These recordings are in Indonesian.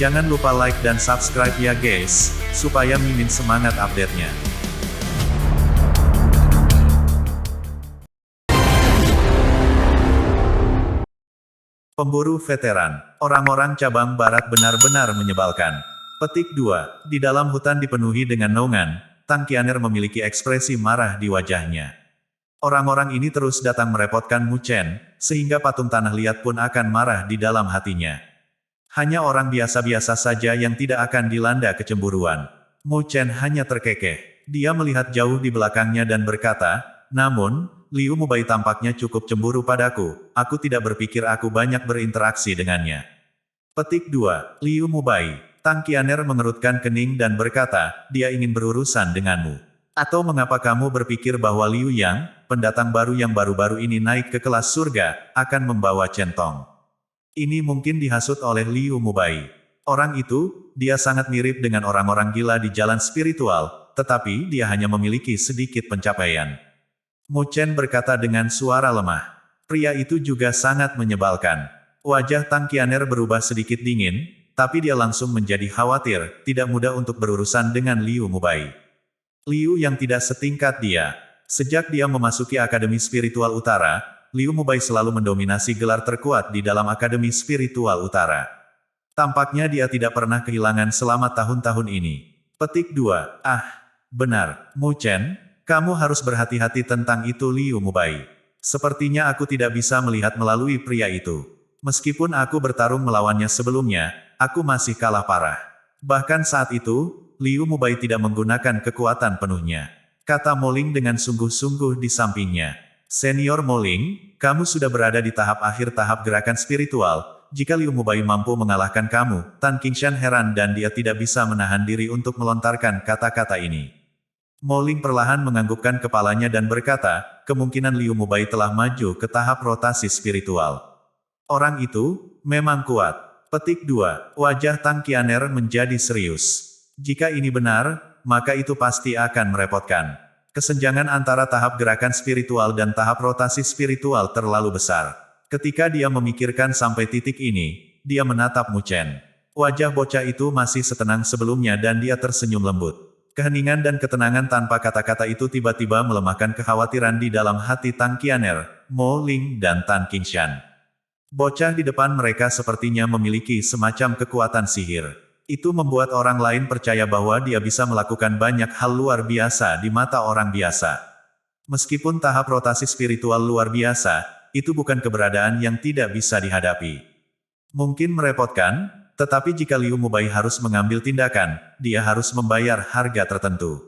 Jangan lupa like dan subscribe ya guys, supaya Mimin semangat update-nya. Pemburu veteran, orang-orang cabang barat benar-benar menyebalkan. Petik 2, di dalam hutan dipenuhi dengan naungan, Tang Qian'er memiliki ekspresi marah di wajahnya. Orang-orang ini terus datang merepotkan Mu Chen, sehingga patung tanah liat pun akan marah di dalam hatinya. Hanya orang biasa-biasa saja yang tidak akan dilanda kecemburuan. Mu Chen hanya terkekeh. Dia melihat jauh di belakangnya dan berkata, namun, Liu Mubai tampaknya cukup cemburu padaku, aku tidak berpikir aku banyak berinteraksi dengannya. Petik 2, Liu Mubai. Tang Qian'er mengerutkan kening dan berkata, dia ingin berurusan denganmu. Atau mengapa kamu berpikir bahwa Liu Yang, pendatang baru yang baru-baru ini naik ke kelas surga, akan membawa centong? Ini mungkin dihasut oleh Liu Mubai. Orang itu, dia sangat mirip dengan orang-orang gila di jalan spiritual, tetapi dia hanya memiliki sedikit pencapaian. Mu Chen berkata dengan suara lemah. Pria itu juga sangat menyebalkan. Wajah Tang Qian'er berubah sedikit dingin, tapi dia langsung menjadi khawatir, tidak mudah untuk berurusan dengan Liu Mubai. Liu yang tidak setingkat dia. Sejak dia memasuki Akademi Spiritual Utara, Liu Mubai selalu mendominasi gelar terkuat di dalam Akademi Spiritual Utara. Tampaknya dia tidak pernah kehilangan selama tahun-tahun ini. Petik 2, benar, Mu Chen. Kamu harus berhati-hati tentang itu Liu Mubai. Sepertinya aku tidak bisa melihat melalui pria itu. Meskipun aku bertarung melawannya sebelumnya, aku masih kalah parah. Bahkan saat itu, Liu Mubai tidak menggunakan kekuatan penuhnya. Kata Moling dengan sungguh-sungguh di sampingnya. Senior Moling, kamu sudah berada di tahap akhir tahap gerakan spiritual. Jika Liu Mubai mampu mengalahkan kamu, Tan Qingshan heran dan dia tidak bisa menahan diri untuk melontarkan kata-kata ini. Moling perlahan menganggukkan kepalanya dan berkata, kemungkinan Liu Mubai telah maju ke tahap rotasi spiritual. Orang itu, memang kuat. Petik 2, wajah Tang Qian'er menjadi serius. Jika ini benar, maka itu pasti akan merepotkan. Kesenjangan antara tahap gerakan spiritual dan tahap rotasi spiritual terlalu besar. Ketika dia memikirkan sampai titik ini, dia menatap Mu Chen. Wajah bocah itu masih setenang sebelumnya dan dia tersenyum lembut. Keheningan dan ketenangan tanpa kata-kata itu tiba-tiba melemahkan kekhawatiran di dalam hati Tang Qian'er, Mo Ling dan Tan Qingshan. Bocah di depan mereka sepertinya memiliki semacam kekuatan sihir. Itu membuat orang lain percaya bahwa dia bisa melakukan banyak hal luar biasa di mata orang biasa. Meskipun tahap rotasi spiritual luar biasa, itu bukan keberadaan yang tidak bisa dihadapi. Mungkin merepotkan, tetapi jika Liu Mubai harus mengambil tindakan, dia harus membayar harga tertentu.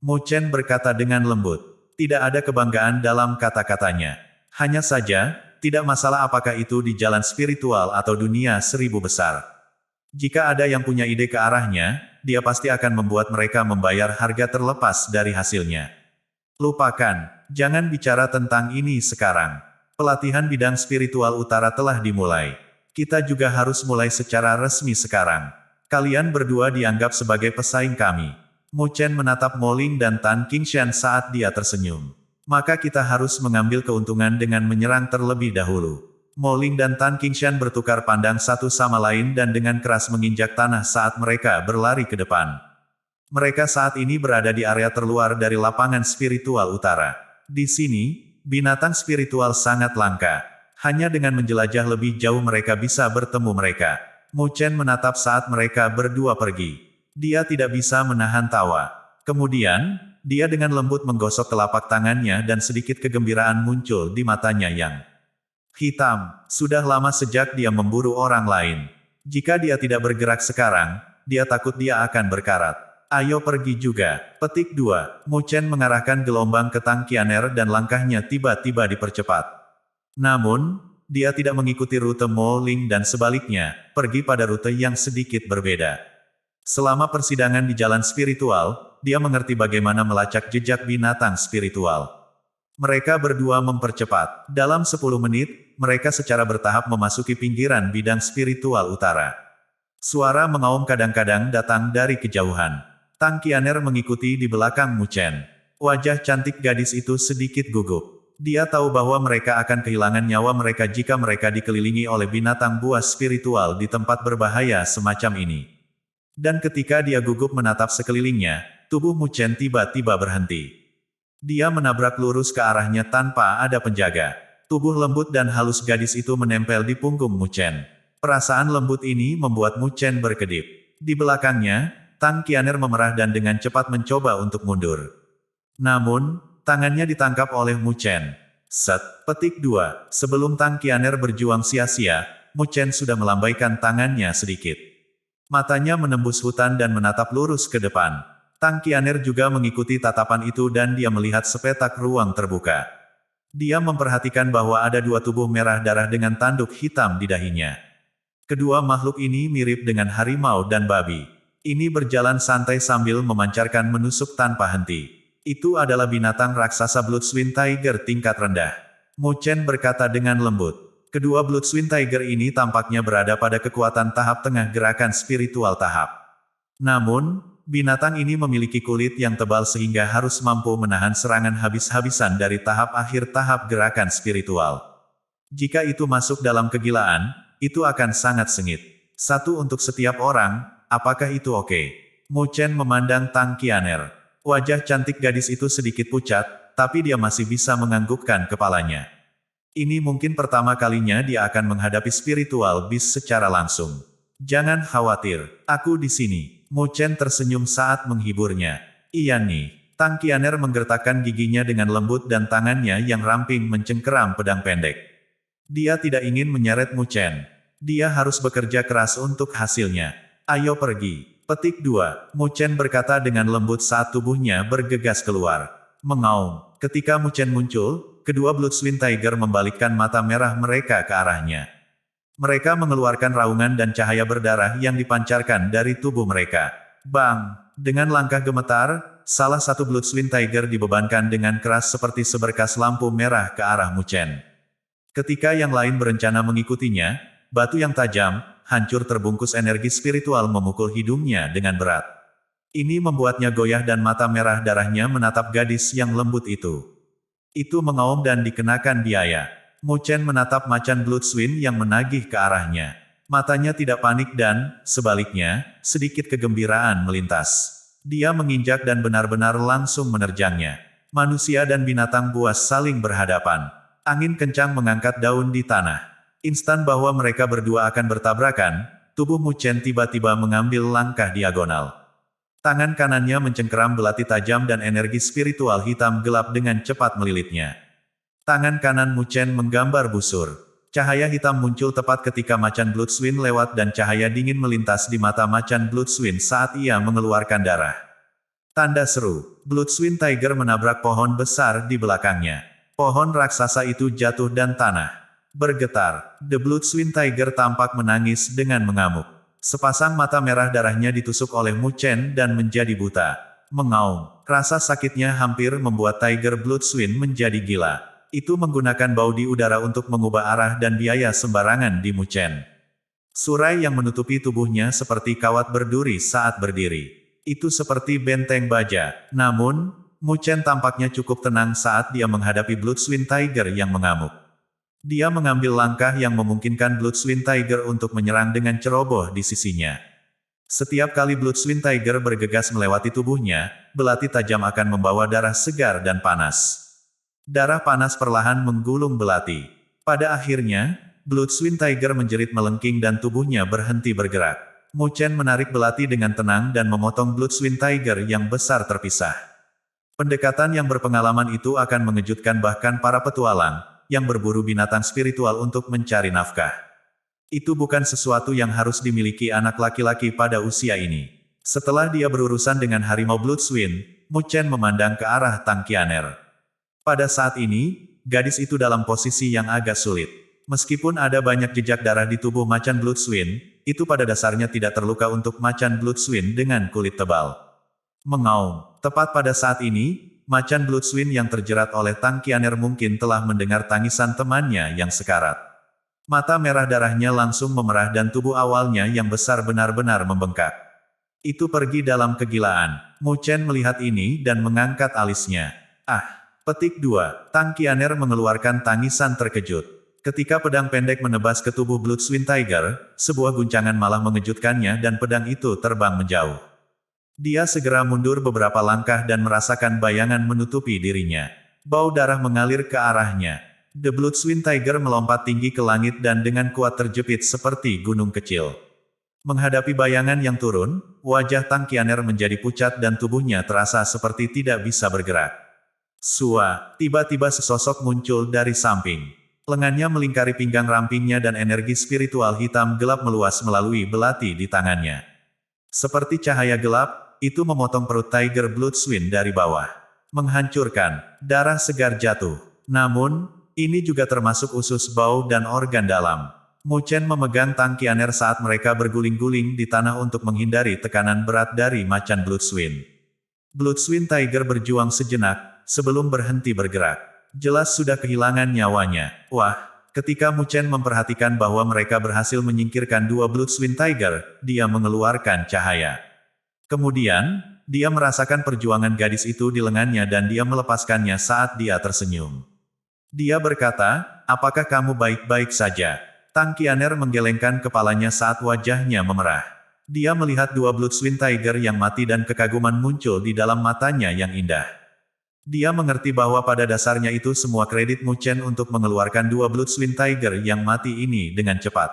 Mu Chen berkata dengan lembut. Tidak ada kebanggaan dalam kata-katanya. Hanya saja, tidak masalah apakah itu di jalan spiritual atau dunia seribu besar. Jika ada yang punya ide ke arahnya, dia pasti akan membuat mereka membayar harga terlepas dari hasilnya. Lupakan, jangan bicara tentang ini sekarang. Pelatihan bidang spiritual utara telah dimulai. Kita juga harus mulai secara resmi sekarang. Kalian berdua dianggap sebagai pesaing kami. Mu Chen menatap Moling dan Tan Qingshan saat dia tersenyum. Maka kita harus mengambil keuntungan dengan menyerang terlebih dahulu. Moling dan Tan Qingshan bertukar pandang satu sama lain dan dengan keras menginjak tanah saat mereka berlari ke depan. Mereka saat ini berada di area terluar dari lapangan spiritual utara. Di sini, binatang spiritual sangat langka. Hanya dengan menjelajah lebih jauh mereka bisa bertemu mereka. Mu Chen menatap saat mereka berdua pergi. Dia tidak bisa menahan tawa. Kemudian, dia dengan lembut menggosok telapak tangannya dan sedikit kegembiraan muncul di matanya yang hitam. Sudah lama sejak dia memburu orang lain. Jika dia tidak bergerak sekarang, dia takut dia akan berkarat. Ayo pergi juga. Petik 2, Mu Chen mengarahkan gelombang ke Tang Qian'er dan langkahnya tiba-tiba dipercepat. Namun, dia tidak mengikuti rute Mo Ling dan sebaliknya, pergi pada rute yang sedikit berbeda. Selama persidangan di jalan spiritual, dia mengerti bagaimana melacak jejak binatang spiritual. Mereka berdua mempercepat. Dalam 10 menit, mereka secara bertahap memasuki pinggiran bidang spiritual utara. Suara mengaum kadang-kadang datang dari kejauhan. Tang Qian'er mengikuti di belakang Mu Chen. Wajah cantik gadis itu sedikit gugup. Dia tahu bahwa mereka akan kehilangan nyawa mereka jika mereka dikelilingi oleh binatang buas spiritual di tempat berbahaya semacam ini. Dan ketika dia gugup menatap sekelilingnya, tubuh Mu Chen tiba-tiba berhenti. Dia menabrak lurus ke arahnya tanpa ada penjaga. Tubuh lembut dan halus gadis itu menempel di punggung Mu Chen. Perasaan lembut ini membuat Mu Chen berkedip. Di belakangnya, Tang Qian'er memerah dan dengan cepat mencoba untuk mundur. Namun, tangannya ditangkap oleh Mu Chen. Set, petik 2. Sebelum Tang Qian'er berjuang sia-sia, Mu Chen sudah melambaikan tangannya sedikit. Matanya menembus hutan dan menatap lurus ke depan. Tang Qian'er juga mengikuti tatapan itu dan dia melihat sepetak ruang terbuka. Dia memperhatikan bahwa ada dua tubuh merah darah dengan tanduk hitam di dahinya. Kedua makhluk ini mirip dengan harimau dan babi. Ini berjalan santai sambil memancarkan menusuk tanpa henti. Itu adalah binatang raksasa Bloodswin Tiger tingkat rendah. Mu Chen berkata dengan lembut. Kedua Bloodswin Tiger ini tampaknya berada pada kekuatan tahap tengah gerakan spiritual tahap. Namun, binatang ini memiliki kulit yang tebal sehingga harus mampu menahan serangan habis-habisan dari tahap akhir tahap gerakan spiritual. Jika itu masuk dalam kegilaan, itu akan sangat sengit. Satu untuk setiap orang, apakah itu oke? Mu Chen memandang Tang Qian'er. Wajah cantik gadis itu sedikit pucat, tapi dia masih bisa menganggukkan kepalanya. Ini mungkin pertama kalinya dia akan menghadapi spiritual beast secara langsung. Jangan khawatir, aku di sini. Mu Chen tersenyum saat menghiburnya. Iya nih. Tang Qian'er menggertakkan giginya dengan lembut dan tangannya yang ramping mencengkeram pedang pendek. Dia tidak ingin menyeret Mu Chen. Dia harus bekerja keras untuk hasilnya. Ayo pergi. Petik 2. Mu Chen berkata dengan lembut saat tubuhnya bergegas keluar. Mengaum. Ketika Mu Chen muncul, kedua Bloodswin Tiger membalikkan mata merah mereka ke arahnya. Mereka mengeluarkan raungan dan cahaya berdarah yang dipancarkan dari tubuh mereka. Bang! Dengan langkah gemetar, salah satu Bloodswin Tiger dibebankan dengan keras seperti seberkas lampu merah ke arah Mu Chen. Ketika yang lain berencana mengikutinya, batu yang tajam, hancur terbungkus energi spiritual memukul hidungnya dengan berat. Ini membuatnya goyah dan mata merah darahnya menatap gadis yang lembut itu. Itu mengaum dan dikenakan biaya. Mu Chen menatap macan Bloodswin yang menagih ke arahnya. Matanya tidak panik dan, sebaliknya, sedikit kegembiraan melintas. Dia menginjak dan benar-benar langsung menerjangnya. Manusia dan binatang buas saling berhadapan. Angin kencang mengangkat daun di tanah. Instan bahwa mereka berdua akan bertabrakan, tubuh Mu Chen tiba-tiba mengambil langkah diagonal. Tangan kanannya mencengkeram belati tajam dan energi spiritual hitam gelap dengan cepat melilitnya. Tangan kanan Mu Chen menggambar busur. Cahaya hitam muncul tepat ketika macan Bloodswin lewat dan cahaya dingin melintas di mata macan Bloodswin saat ia mengeluarkan darah. Tanda seru. Bloodswin Tiger menabrak pohon besar di belakangnya. Pohon raksasa itu jatuh dan tanah bergetar. The Bloodswin Tiger tampak menangis dengan mengamuk. Sepasang mata merah darahnya ditusuk oleh Mu Chen dan menjadi buta. Mengaum. Rasa sakitnya hampir membuat Tiger Bloodswin menjadi gila. Itu menggunakan bau di udara untuk mengubah arah dan biaya sembarangan di Mu Chen. Surai yang menutupi tubuhnya seperti kawat berduri saat berdiri. Itu seperti benteng baja. Namun, Mu Chen tampaknya cukup tenang saat dia menghadapi Bloodswin Tiger yang mengamuk. Dia mengambil langkah yang memungkinkan Bloodswin Tiger untuk menyerang dengan ceroboh di sisinya. Setiap kali Bloodswin Tiger bergegas melewati tubuhnya, belati tajam akan membawa darah segar dan panas. Darah panas perlahan menggulung belati. Pada akhirnya, Bloodswin Tiger menjerit melengking dan tubuhnya berhenti bergerak. Mu Chen menarik belati dengan tenang dan memotong Bloodswin Tiger yang besar terpisah. Pendekatan yang berpengalaman itu akan mengejutkan bahkan para petualang yang berburu binatang spiritual untuk mencari nafkah. Itu bukan sesuatu yang harus dimiliki anak laki-laki pada usia ini. Setelah dia berurusan dengan harimau Bloodswin, Mu Chen memandang ke arah Tang Qian'er. Pada saat ini, gadis itu dalam posisi yang agak sulit. Meskipun ada banyak jejak darah di tubuh macan Bloodswin, itu pada dasarnya tidak terluka untuk macan Bloodswin dengan kulit tebal. Mengaum. Tepat pada saat ini, macan Bloodswin yang terjerat oleh Tang Qian'er mungkin telah mendengar tangisan temannya yang sekarat. Mata merah darahnya langsung memerah dan tubuh awalnya yang besar benar-benar membengkak. Itu pergi dalam kegilaan. Mu Chen melihat ini dan mengangkat alisnya. Ah! Petik 2. Tang Qianer mengeluarkan tangisan terkejut. Ketika pedang pendek menebas ke tubuh Blood Swind Tiger, sebuah guncangan malah mengejutkannya dan pedang itu terbang menjauh. Dia segera mundur beberapa langkah dan merasakan bayangan menutupi dirinya. Bau darah mengalir ke arahnya. The Blood Swind Tiger melompat tinggi ke langit dan dengan kuat terjepit seperti gunung kecil. Menghadapi bayangan yang turun, wajah Tang Qianer menjadi pucat dan tubuhnya terasa seperti tidak bisa bergerak. Sua, tiba-tiba sesosok muncul dari samping. Lengannya melingkari pinggang rampingnya dan energi spiritual hitam gelap meluas melalui belati di tangannya. Seperti cahaya gelap, itu memotong perut Tiger Blood Swind dari bawah. Menghancurkan, darah segar jatuh. Namun, ini juga termasuk usus bau dan organ dalam. Mu Chen memegang Tang Qianer saat mereka berguling-guling di tanah untuk menghindari tekanan berat dari macan Blood Swind. Blood Swind Tiger berjuang sejenak, sebelum berhenti bergerak. Jelas sudah kehilangan nyawanya. Wah, ketika Mu Chen memperhatikan bahwa mereka berhasil menyingkirkan dua Blood Swind Tiger, dia mengeluarkan cahaya. Kemudian, dia merasakan perjuangan gadis itu di lengannya dan dia melepaskannya saat dia tersenyum. Dia berkata, apakah kamu baik-baik saja? Tang Qianer menggelengkan kepalanya saat wajahnya memerah. Dia melihat dua Blood Swind Tiger yang mati dan kekaguman muncul di dalam matanya yang indah. Dia mengerti bahwa pada dasarnya itu semua kredit Mu Chen untuk mengeluarkan dua Blood Swind Tiger yang mati ini dengan cepat.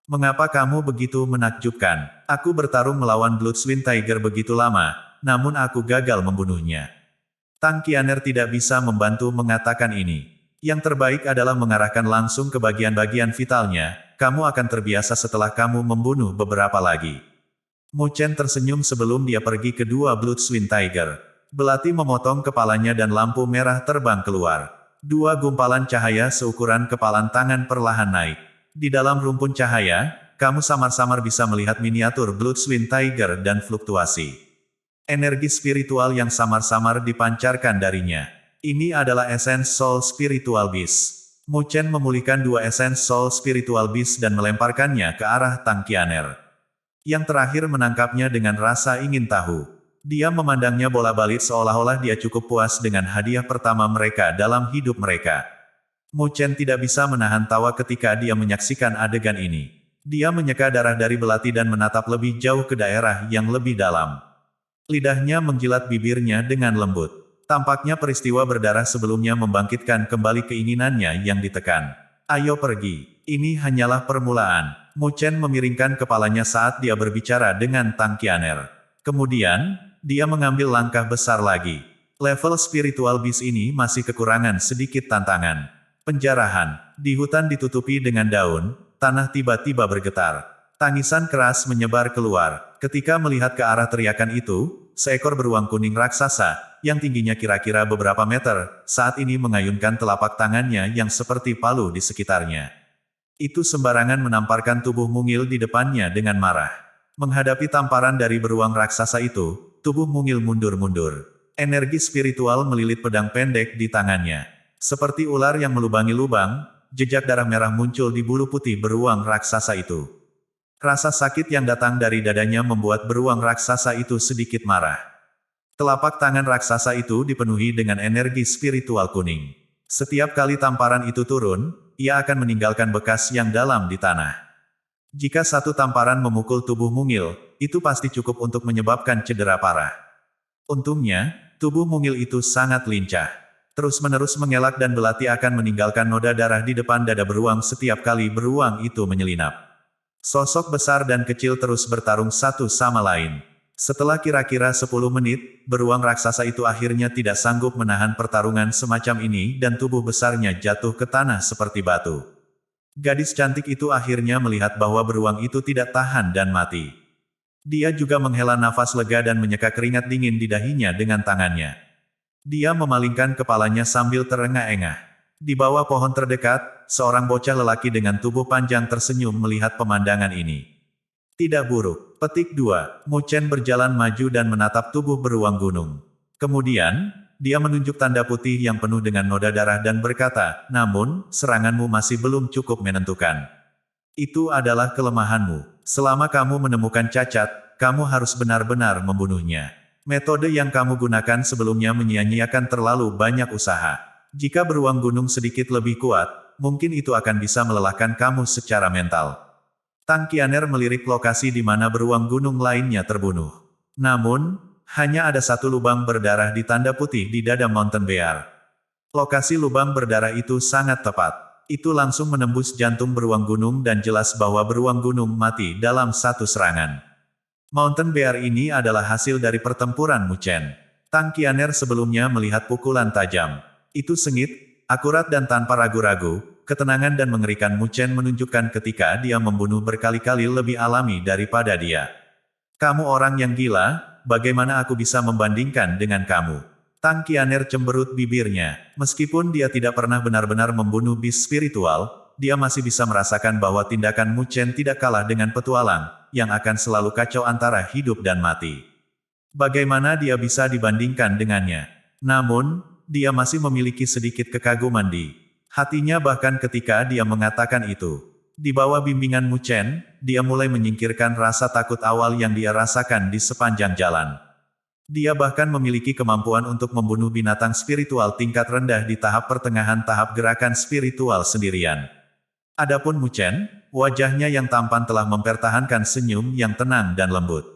Mengapa kamu begitu menakjubkan? Aku bertarung melawan Blood Swind Tiger begitu lama, namun aku gagal membunuhnya. Tang Qianer tidak bisa membantu mengatakan ini. Yang terbaik adalah mengarahkan langsung ke bagian-bagian vitalnya, kamu akan terbiasa setelah kamu membunuh beberapa lagi. Mu Chen tersenyum sebelum dia pergi ke dua Blood Swind Tiger. Belati memotong kepalanya dan lampu merah terbang keluar. Dua gumpalan cahaya seukuran kepalan tangan perlahan naik. Di dalam rumpun cahaya, kamu samar-samar bisa melihat miniatur Blood Swind Tiger dan fluktuasi. Energi spiritual yang samar-samar dipancarkan darinya. Ini adalah Essence Soul Spiritual Beast. Mu Chen memulihkan dua Essence Soul Spiritual Beast dan melemparkannya ke arah Tang Qianer. Yang terakhir menangkapnya dengan rasa ingin tahu. Dia memandangnya bola-balik seolah-olah dia cukup puas dengan hadiah pertama mereka dalam hidup mereka. Mu Chen tidak bisa menahan tawa ketika dia menyaksikan adegan ini. Dia menyeka darah dari belati dan menatap lebih jauh ke daerah yang lebih dalam. Lidahnya menjilat bibirnya dengan lembut. Tampaknya peristiwa berdarah sebelumnya membangkitkan kembali keinginannya yang ditekan. Ayo pergi. Ini hanyalah permulaan. Mu Chen memiringkan kepalanya saat dia berbicara dengan Tang Qianer. Kemudian, dia mengambil langkah besar lagi. Level spiritual beast ini masih kekurangan sedikit tantangan. Penjarahan. Di hutan ditutupi dengan daun, tanah tiba-tiba bergetar. Tangisan keras menyebar keluar. Ketika melihat ke arah teriakan itu, seekor beruang kuning raksasa, yang tingginya kira-kira beberapa meter, saat ini mengayunkan telapak tangannya yang seperti palu di sekitarnya. Itu sembarangan menamparkan tubuh mungil di depannya dengan marah. Menghadapi tamparan dari beruang raksasa itu, tubuh mungil mundur-mundur. Energi spiritual melilit pedang pendek di tangannya. Seperti ular yang melubangi lubang, jejak darah merah muncul di bulu putih beruang raksasa itu. Rasa sakit yang datang dari dadanya membuat beruang raksasa itu sedikit marah. Telapak tangan raksasa itu dipenuhi dengan energi spiritual kuning. Setiap kali tamparan itu turun, ia akan meninggalkan bekas yang dalam di tanah. Jika satu tamparan memukul tubuh mungil, itu pasti cukup untuk menyebabkan cedera parah. Untungnya, tubuh mungil itu sangat lincah. Terus-menerus mengelak dan belati akan meninggalkan noda darah di depan dada beruang setiap kali beruang itu menyelinap. Sosok besar dan kecil terus bertarung satu sama lain. Setelah kira-kira 10 menit, beruang raksasa itu akhirnya tidak sanggup menahan pertarungan semacam ini dan tubuh besarnya jatuh ke tanah seperti batu. Gadis cantik itu akhirnya melihat bahwa beruang itu tidak tahan dan mati. Dia juga menghela nafas lega dan menyeka keringat dingin di dahinya dengan tangannya. Dia memalingkan kepalanya sambil terengah-engah. Di bawah pohon terdekat, seorang bocah lelaki dengan tubuh panjang tersenyum melihat pemandangan ini. Tidak buruk. Petik 2. Mu Chen berjalan maju dan menatap tubuh beruang gunung. Kemudian, dia menunjuk tanda putih yang penuh dengan noda darah dan berkata, namun, seranganmu masih belum cukup menentukan. Itu adalah kelemahanmu. Selama kamu menemukan cacat, kamu harus benar-benar membunuhnya. Metode yang kamu gunakan sebelumnya menyia-nyiakan terlalu banyak usaha. Jika beruang gunung sedikit lebih kuat, mungkin itu akan bisa melelahkan kamu secara mental. Tang Qianer melirik lokasi di mana beruang gunung lainnya terbunuh. Namun, hanya ada satu lubang berdarah di tanda putih di dada Mountain Bear. Lokasi lubang berdarah itu sangat tepat. Itu langsung menembus jantung beruang gunung dan jelas bahwa beruang gunung mati dalam satu serangan. Mountain Bear ini adalah hasil dari pertempuran Mu Chen. Tang Qianer sebelumnya melihat pukulan tajam. Itu sengit, akurat dan tanpa ragu-ragu, ketenangan dan mengerikan Mu Chen menunjukkan ketika dia membunuh berkali-kali lebih alami daripada dia. Kamu orang yang gila, bagaimana aku bisa membandingkan dengan kamu? Tang Qianer cemberut bibirnya. Meskipun dia tidak pernah benar-benar membunuh bis spiritual, dia masih bisa merasakan bahwa tindakan Mu Chen tidak kalah dengan petualang, yang akan selalu kacau antara hidup dan mati. Bagaimana dia bisa dibandingkan dengannya? Namun, dia masih memiliki sedikit kekaguman di hatinya bahkan ketika dia mengatakan itu. Di bawah bimbingan Mu Chen, dia mulai menyingkirkan rasa takut awal yang dia rasakan di sepanjang jalan. Dia bahkan memiliki kemampuan untuk membunuh binatang spiritual tingkat rendah di tahap pertengahan tahap gerakan spiritual sendirian. Adapun Mu Chen, wajahnya yang tampan telah mempertahankan senyum yang tenang dan lembut.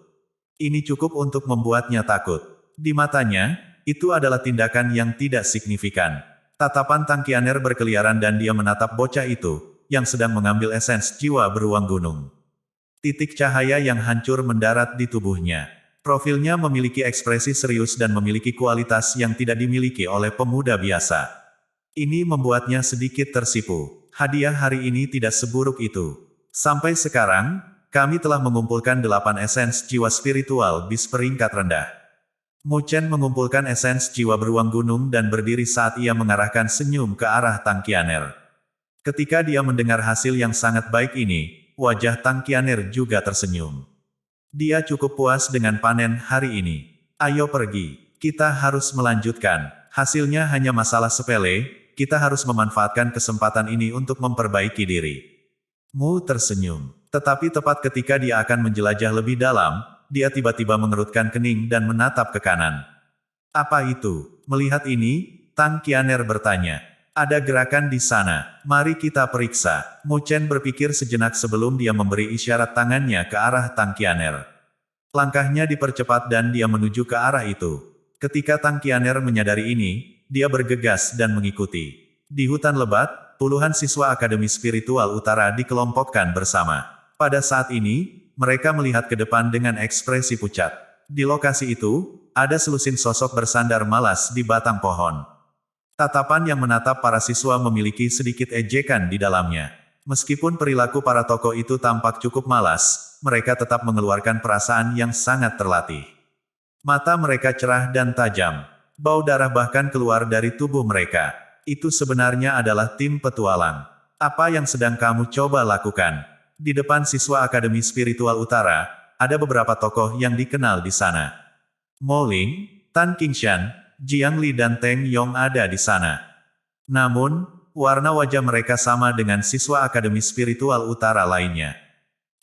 Ini cukup untuk membuatnya takut. Di matanya, itu adalah tindakan yang tidak signifikan. Tatapan Tang Qianer berkeliaran dan dia menatap bocah itu, yang sedang mengambil esens jiwa beruang gunung. Titik cahaya yang hancur mendarat di tubuhnya. Profilnya memiliki ekspresi serius dan memiliki kualitas yang tidak dimiliki oleh pemuda biasa. Ini membuatnya sedikit tersipu. Hadiah hari ini tidak seburuk itu. Sampai sekarang, kami telah mengumpulkan 8 esens jiwa spiritual bis peringkat rendah. Mu Chen mengumpulkan esens jiwa beruang gunung dan berdiri saat ia mengarahkan senyum ke arah Tang Qianer. Ketika dia mendengar hasil yang sangat baik ini, wajah Tang Qianer juga tersenyum. Dia cukup puas dengan panen hari ini. Ayo pergi. Kita harus melanjutkan. Hasilnya hanya masalah sepele, kita harus memanfaatkan kesempatan ini untuk memperbaiki diri. Mu tersenyum. Tetapi tepat ketika dia akan menjelajah lebih dalam, dia tiba-tiba mengerutkan kening dan menatap ke kanan. Apa itu? Melihat ini, Tang Qianer bertanya. Ada gerakan di sana. Mari kita periksa. Mu Chen berpikir sejenak sebelum dia memberi isyarat tangannya ke arah Tang Qianer. Langkahnya dipercepat dan dia menuju ke arah itu. Ketika Tang Qianer menyadari ini, dia bergegas dan mengikuti. Di hutan lebat, puluhan siswa Akademi Spiritual Utara dikelompokkan bersama. Pada saat ini, mereka melihat ke depan dengan ekspresi pucat. Di lokasi itu, ada selusin sosok bersandar malas di batang pohon. Tatapan yang menatap para siswa memiliki sedikit ejekan di dalamnya. Meskipun perilaku para tokoh itu tampak cukup malas, mereka tetap mengeluarkan perasaan yang sangat terlatih. Mata mereka cerah dan tajam. Bau darah bahkan keluar dari tubuh mereka. Itu sebenarnya adalah tim petualang. Apa yang sedang kamu coba lakukan? Di depan siswa Akademi Spiritual Utara, ada beberapa tokoh yang dikenal di sana. Mo Ling, Tan Qingshan, Jiang Li dan Teng Yong ada di sana. Namun, warna wajah mereka sama dengan siswa Akademi Spiritual Utara lainnya.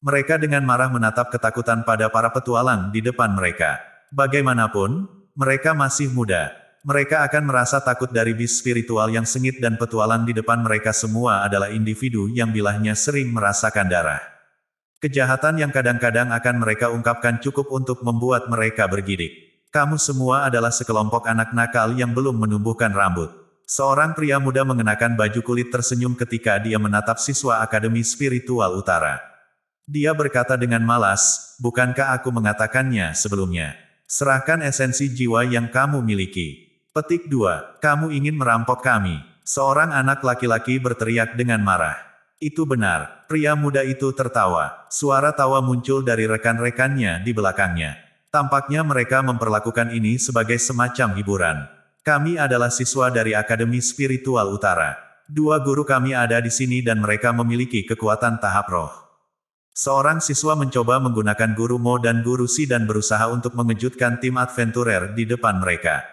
Mereka dengan marah menatap ketakutan pada para petualang di depan mereka. Bagaimanapun, mereka masih muda. Mereka akan merasa takut dari bis spiritual yang sengit dan petualang di depan mereka semua adalah individu yang bilahnya sering merasakan darah. Kejahatan yang kadang-kadang akan mereka ungkapkan cukup untuk membuat mereka bergidik. Kamu semua adalah sekelompok anak nakal yang belum menumbuhkan rambut. Seorang pria muda mengenakan baju kulit tersenyum ketika dia menatap siswa Akademi Spiritual Utara. Dia berkata dengan malas, bukankah aku mengatakannya sebelumnya? Serahkan esensi jiwa yang kamu miliki. Petik 2. Kamu ingin merampok kami. Seorang anak laki-laki berteriak dengan marah. Itu benar. Pria muda itu tertawa. Suara tawa muncul dari rekan-rekannya di belakangnya. Tampaknya mereka memperlakukan ini sebagai semacam hiburan. Kami adalah siswa dari Akademi Spiritual Utara. 2 guru kami ada di sini dan mereka memiliki kekuatan tahap roh. Seorang siswa mencoba menggunakan guru Mo dan guru Si dan berusaha untuk mengejutkan tim adventurer di depan mereka.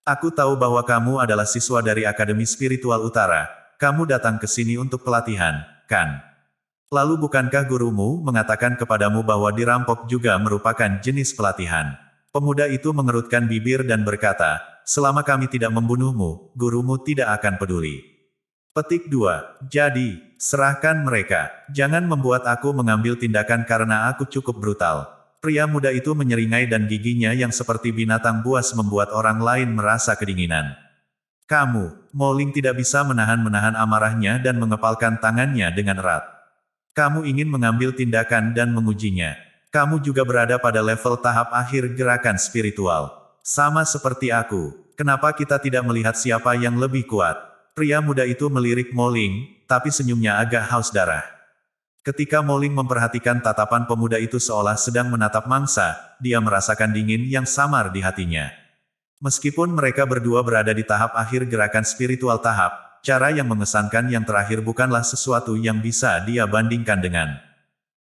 Aku tahu bahwa kamu adalah siswa dari Akademi Spiritual Utara. Kamu datang ke sini untuk pelatihan, kan? Lalu bukankah gurumu mengatakan kepadamu bahwa dirampok juga merupakan jenis pelatihan? Pemuda itu mengerutkan bibir dan berkata, selama kami tidak membunuhmu, gurumu tidak akan peduli. Petik 2. Jadi, serahkan mereka. Jangan membuat aku mengambil tindakan karena aku cukup brutal. Pria muda itu menyeringai dan giginya yang seperti binatang buas membuat orang lain merasa kedinginan. Kamu, Mo Ling tidak bisa menahan amarahnya dan mengepalkan tangannya dengan erat. Kamu ingin mengambil tindakan dan mengujinya. Kamu juga berada pada level tahap akhir gerakan spiritual. Sama seperti aku, kenapa kita tidak melihat siapa yang lebih kuat? Pria muda itu melirik Mo Ling, tapi senyumnya agak haus darah. Ketika Mo Ling memperhatikan tatapan pemuda itu seolah sedang menatap mangsa, dia merasakan dingin yang samar di hatinya. Meskipun mereka berdua berada di tahap akhir gerakan spiritual tahap, cara yang mengesankan yang terakhir bukanlah sesuatu yang bisa dia bandingkan dengan.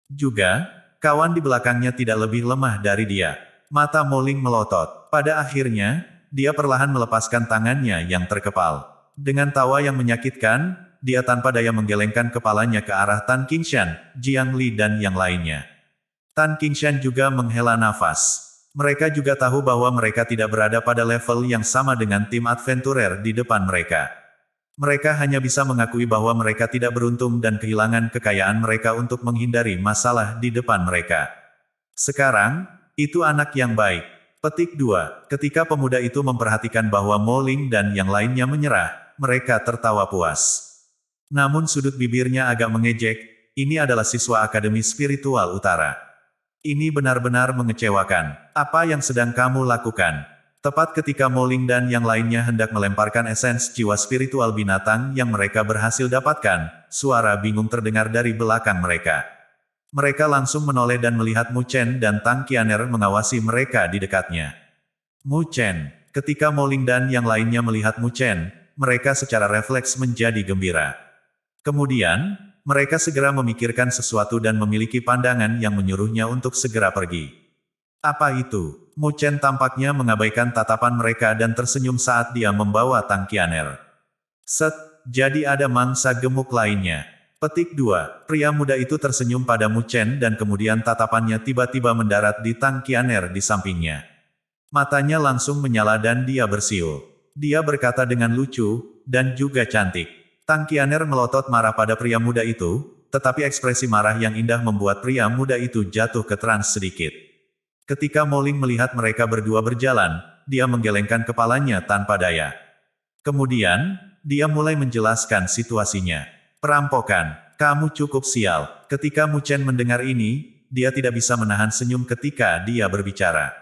Juga, kawan di belakangnya tidak lebih lemah dari dia. Mata Mo Ling melotot. Pada akhirnya, dia perlahan melepaskan tangannya yang terkepal. Dengan tawa yang menyakitkan, dia tanpa daya menggelengkan kepalanya ke arah Tan Qingshan, Jiang Li dan yang lainnya. Tan Qingshan juga menghela nafas. Mereka juga tahu bahwa mereka tidak berada pada level yang sama dengan tim adventurer di depan mereka. Mereka hanya bisa mengakui bahwa mereka tidak beruntung dan kehilangan kekayaan mereka untuk menghindari masalah di depan mereka. Sekarang, itu anak yang baik. Petik 2. Ketika pemuda itu memperhatikan bahwa Mo Ling dan yang lainnya menyerah, mereka tertawa puas. Namun sudut bibirnya agak mengejek, ini adalah siswa Akademi Spiritual Utara. Ini benar-benar mengecewakan. Apa yang sedang kamu lakukan? Tepat ketika Mo Ling dan yang lainnya hendak melemparkan esens jiwa spiritual binatang yang mereka berhasil dapatkan, suara bingung terdengar dari belakang mereka. Mereka langsung menoleh dan melihat Mu Chen dan Tang Qianer mengawasi mereka di dekatnya. Mu Chen. Ketika Mo Ling dan yang lainnya melihat Mu Chen, mereka secara refleks menjadi gembira. Kemudian, mereka segera memikirkan sesuatu dan memiliki pandangan yang menyuruhnya untuk segera pergi. Apa itu? Mu Chen tampaknya mengabaikan tatapan mereka dan tersenyum saat dia membawa Tang Qianer. Set, jadi ada mangsa gemuk lainnya. Petik 2. Pria muda itu tersenyum pada Mu Chen dan kemudian tatapannya tiba-tiba mendarat di Tang Qianer di sampingnya. Matanya langsung menyala dan dia bersiul. Dia berkata dengan lucu, dan juga cantik. Tang Qianer melotot marah pada pria muda itu, tetapi ekspresi marah yang indah membuat pria muda itu jatuh ke trans sedikit. Ketika Mo Ling melihat mereka berdua berjalan, dia menggelengkan kepalanya tanpa daya. Kemudian, dia mulai menjelaskan situasinya. Perampokan, kamu cukup sial. Ketika Mu Chen mendengar ini, dia tidak bisa menahan senyum ketika dia berbicara.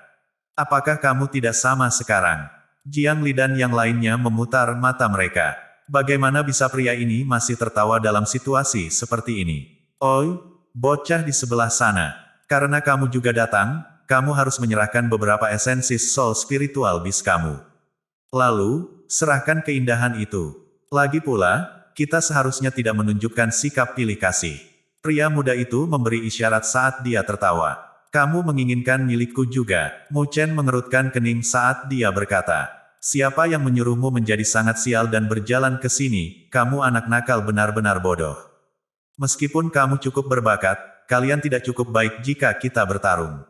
Apakah kamu tidak sama sekarang? Jiang Li dan yang lainnya memutar mata mereka. Bagaimana bisa pria ini masih tertawa dalam situasi seperti ini? Oi, bocah di sebelah sana. Karena kamu juga datang, kamu harus menyerahkan beberapa esensi soul spiritual bis kamu. Lalu, serahkan keindahan itu. Lagi pula, kita seharusnya tidak menunjukkan sikap pilih kasih. Pria muda itu memberi isyarat saat dia tertawa. Kamu menginginkan milikku juga. Mu Chen mengerutkan kening saat dia berkata. Siapa yang menyuruhmu menjadi sangat sial dan berjalan ke sini, kamu anak nakal benar-benar bodoh. Meskipun kamu cukup berbakat, kalian tidak cukup baik jika kita bertarung.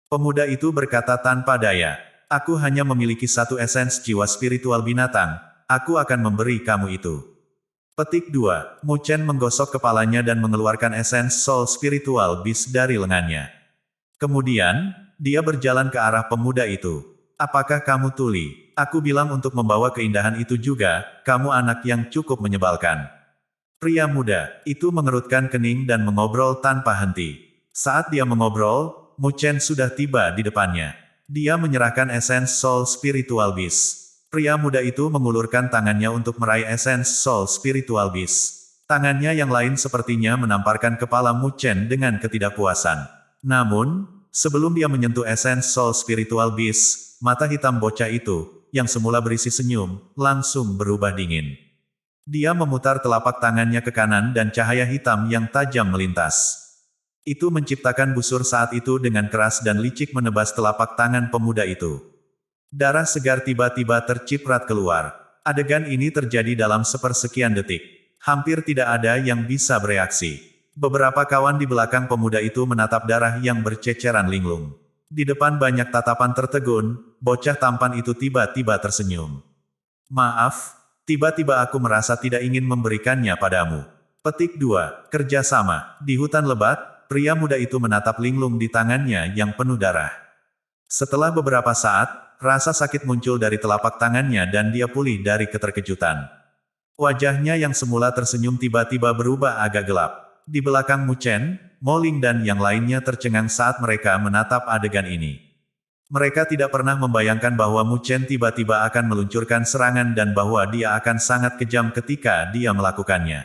Pemuda itu berkata tanpa daya, aku hanya memiliki satu esens jiwa spiritual binatang, aku akan memberi kamu itu. Petik 2. Mu Chen menggosok kepalanya dan mengeluarkan esens soul spiritual beast dari lengannya. Kemudian, dia berjalan ke arah pemuda itu. Apakah kamu tuli? Aku bilang untuk membawa keindahan itu juga, kamu anak yang cukup menyebalkan. Pria muda itu mengerutkan kening dan mengobrol tanpa henti. Saat dia mengobrol, Mu Chen sudah tiba di depannya. Dia menyerahkan esens soul spiritual beast. Pria muda itu mengulurkan tangannya untuk meraih esens soul spiritual beast. Tangannya yang lain sepertinya menamparkan kepala Mu Chen dengan ketidakpuasan. Namun, sebelum dia menyentuh esens soul spiritual beast, mata hitam bocah itu, yang semula berisi senyum, langsung berubah dingin. Dia memutar telapak tangannya ke kanan dan cahaya hitam yang tajam melintas. Itu menciptakan busur saat itu dengan keras dan licik menebas telapak tangan pemuda itu. Darah segar tiba-tiba terciprat keluar. Adegan ini terjadi dalam sepersekian detik. Hampir tidak ada yang bisa bereaksi. Beberapa kawan di belakang pemuda itu menatap darah yang berceceran linglung. Di depan banyak tatapan tertegun, bocah tampan itu tiba-tiba tersenyum. Maaf, tiba-tiba aku merasa tidak ingin memberikannya padamu. Petik 2. Kerjasama. Di hutan lebat, pria muda itu menatap linglung di tangannya yang penuh darah. Setelah beberapa saat, rasa sakit muncul dari telapak tangannya dan dia pulih dari keterkejutan. Wajahnya yang semula tersenyum tiba-tiba berubah agak gelap. Di belakang Mu Chen, Mo Ling dan yang lainnya tercengang saat mereka menatap adegan ini. Mereka tidak pernah membayangkan bahwa Mu Chen tiba-tiba akan meluncurkan serangan dan bahwa dia akan sangat kejam ketika dia melakukannya.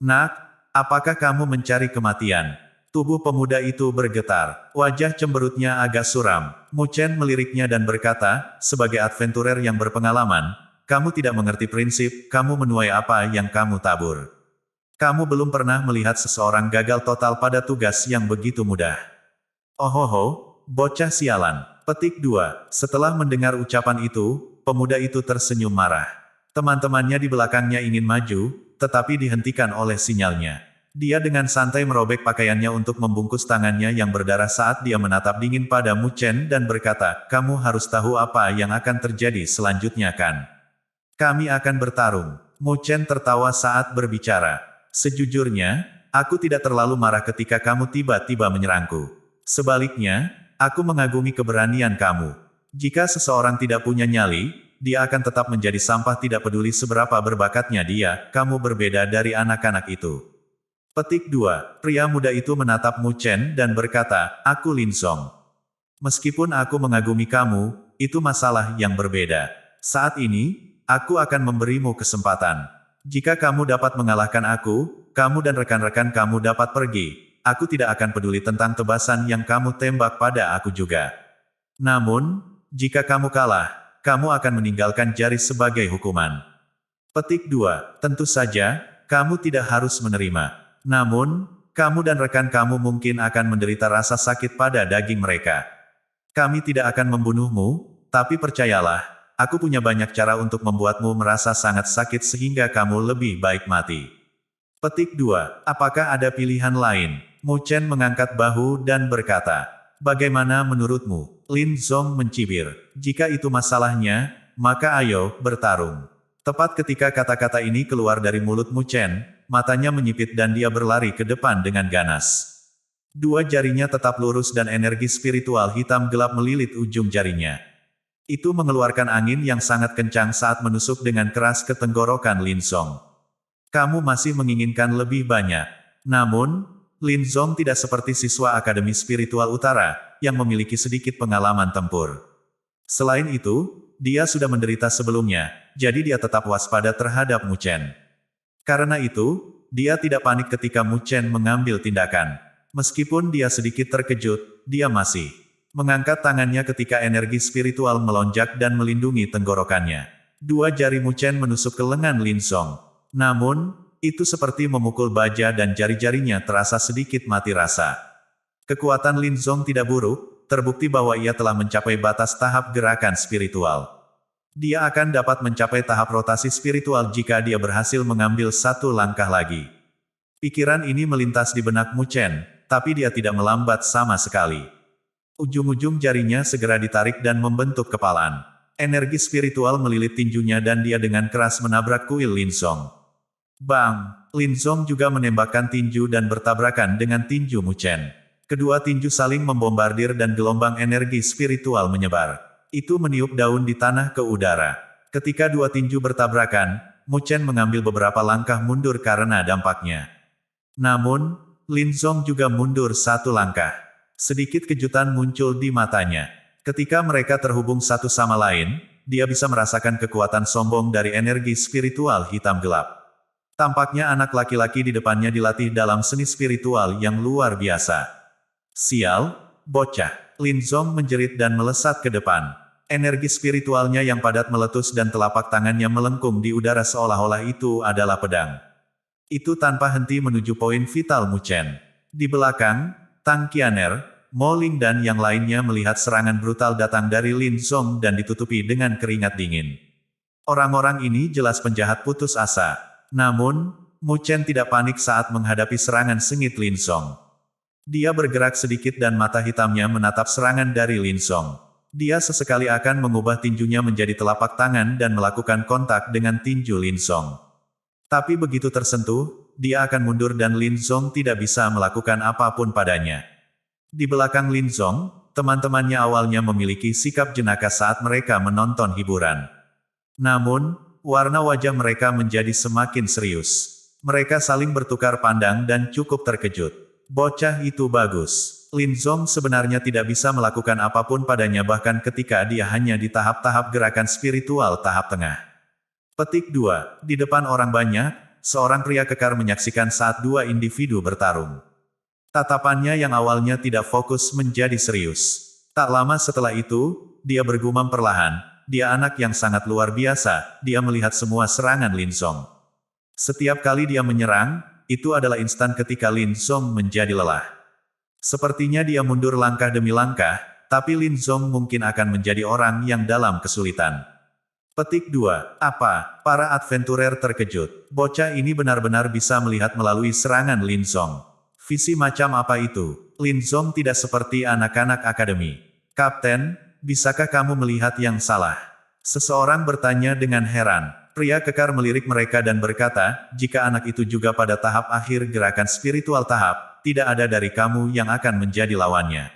Nak, apakah kamu mencari kematian? Tubuh pemuda itu bergetar. Wajah cemberutnya agak suram. Mu Chen meliriknya dan berkata, sebagai adventurer yang berpengalaman, kamu tidak mengerti prinsip, kamu menuai apa yang kamu tabur. Kamu belum pernah melihat seseorang gagal total pada tugas yang begitu mudah. Ohoho, bocah sialan. Petik 2. Setelah mendengar ucapan itu, pemuda itu tersenyum marah. Teman-temannya di belakangnya ingin maju, tetapi dihentikan oleh sinyalnya. Dia dengan santai merobek pakaiannya untuk membungkus tangannya yang berdarah saat dia menatap dingin pada Mu Chen dan berkata, kamu harus tahu apa yang akan terjadi selanjutnya kan? Kami akan bertarung. Mu Chen tertawa saat berbicara. Sejujurnya, aku tidak terlalu marah ketika kamu tiba-tiba menyerangku. Sebaliknya, aku mengagumi keberanian kamu. Jika seseorang tidak punya nyali, dia akan tetap menjadi sampah tidak peduli seberapa berbakatnya dia, kamu berbeda dari anak-anak itu. Petik 2. Pria muda itu menatap Mu Chen dan berkata, aku Lin Song. Meskipun aku mengagumi kamu, itu masalah yang berbeda. Saat ini, aku akan memberimu kesempatan. Jika kamu dapat mengalahkan aku, kamu dan rekan-rekan kamu dapat pergi. Aku tidak akan peduli tentang tebasan yang kamu tembak pada aku juga. Namun, jika kamu kalah, kamu akan meninggalkan jari sebagai hukuman. Petik 2. Tentu saja, kamu tidak harus menerima. Namun, kamu dan rekan kamu mungkin akan menderita rasa sakit pada daging mereka. Kami tidak akan membunuhmu, tapi percayalah, aku punya banyak cara untuk membuatmu merasa sangat sakit sehingga kamu lebih baik mati. Petik 2. Apakah ada pilihan lain? Mu Chen mengangkat bahu dan berkata, bagaimana menurutmu? Lin Zong mencibir. Jika itu masalahnya, maka ayo, bertarung. Tepat ketika kata-kata ini keluar dari mulut Mu Chen, matanya menyipit dan dia berlari ke depan dengan ganas. Dua jarinya tetap lurus dan energi spiritual hitam gelap melilit ujung jarinya. Itu mengeluarkan angin yang sangat kencang saat menusuk dengan keras ke tenggorokan Lin Zong. Kamu masih menginginkan lebih banyak. Namun, Lin Zong tidak seperti siswa Akademi Spiritual Utara, yang memiliki sedikit pengalaman tempur. Selain itu, dia sudah menderita sebelumnya, jadi dia tetap waspada terhadap Mu Chen. Karena itu, dia tidak panik ketika Mu Chen mengambil tindakan. Meskipun dia sedikit terkejut, dia masih mengangkat tangannya ketika energi spiritual melonjak dan melindungi tenggorokannya. Dua jari Mu Chen menusuk ke lengan Lin Zong. Namun, itu seperti memukul baja dan jari-jarinya terasa sedikit mati rasa. Kekuatan Lin Zong tidak buruk, terbukti bahwa ia telah mencapai batas tahap gerakan spiritual. Dia akan dapat mencapai tahap rotasi spiritual jika dia berhasil mengambil satu langkah lagi. Pikiran ini melintas di benak Mu Chen, tapi dia tidak melambat sama sekali. Ujung-ujung jarinya segera ditarik dan membentuk kepalan. Energi spiritual melilit tinjunya dan dia dengan keras menabrak kuil Lin Zong. Bang! Lin Zong juga menembakkan tinju dan bertabrakan dengan tinju Mu Chen. Kedua tinju saling membombardir dan gelombang energi spiritual menyebar. Itu meniup daun di tanah ke udara. Ketika dua tinju bertabrakan, Mu Chen mengambil beberapa langkah mundur karena dampaknya. Namun, Lin Zong juga mundur satu langkah. Sedikit kejutan muncul di matanya. Ketika mereka terhubung satu sama lain, dia bisa merasakan kekuatan sombong dari energi spiritual hitam gelap. Tampaknya anak laki-laki di depannya dilatih dalam seni spiritual yang luar biasa. Sial, bocah! Lin Zong menjerit dan melesat ke depan. Energi spiritualnya yang padat meletus dan telapak tangannya melengkung di udara seolah-olah itu adalah pedang. Itu tanpa henti menuju poin vital Mu Chen. Di belakang, Tang Qianer, Mo Ling dan yang lainnya melihat serangan brutal datang dari Lin Zong dan ditutupi dengan keringat dingin. Orang-orang ini jelas penjahat putus asa. Namun, Mu Chen tidak panik saat menghadapi serangan sengit Lin Zong. Dia bergerak sedikit dan mata hitamnya menatap serangan dari Lin Song. Dia sesekali akan mengubah tinjunya menjadi telapak tangan dan melakukan kontak dengan tinju Lin Song. Tapi begitu tersentuh, dia akan mundur dan Lin Song tidak bisa melakukan apapun padanya. Di belakang Lin Song, teman-temannya awalnya memiliki sikap jenaka saat mereka menonton hiburan. Namun, warna wajah mereka menjadi semakin serius. Mereka saling bertukar pandang dan cukup terkejut. Bocah itu bagus. Lin Song sebenarnya tidak bisa melakukan apapun padanya bahkan ketika dia hanya di tahap-tahap gerakan spiritual tahap tengah. Petik 2. Di depan orang banyak, seorang pria kekar menyaksikan saat dua individu bertarung. Tatapannya yang awalnya tidak fokus menjadi serius. Tak lama setelah itu, dia bergumam perlahan, dia anak yang sangat luar biasa, dia melihat semua serangan Lin Song. Setiap kali dia menyerang, itu adalah instan ketika Lin Song menjadi lelah. Sepertinya dia mundur langkah demi langkah, tapi Lin Song mungkin akan menjadi orang yang dalam kesulitan. Petik 2. Apa? Para adventurer terkejut. Bocah ini benar-benar bisa melihat melalui serangan Lin Song. Visi macam apa itu? Lin Song tidak seperti anak-anak akademi. Kapten, bisakah kamu melihat yang salah? Seseorang bertanya dengan heran. Pria kekar melirik mereka dan berkata, jika anak itu juga pada tahap akhir gerakan spiritual tahap, tidak ada dari kamu yang akan menjadi lawannya.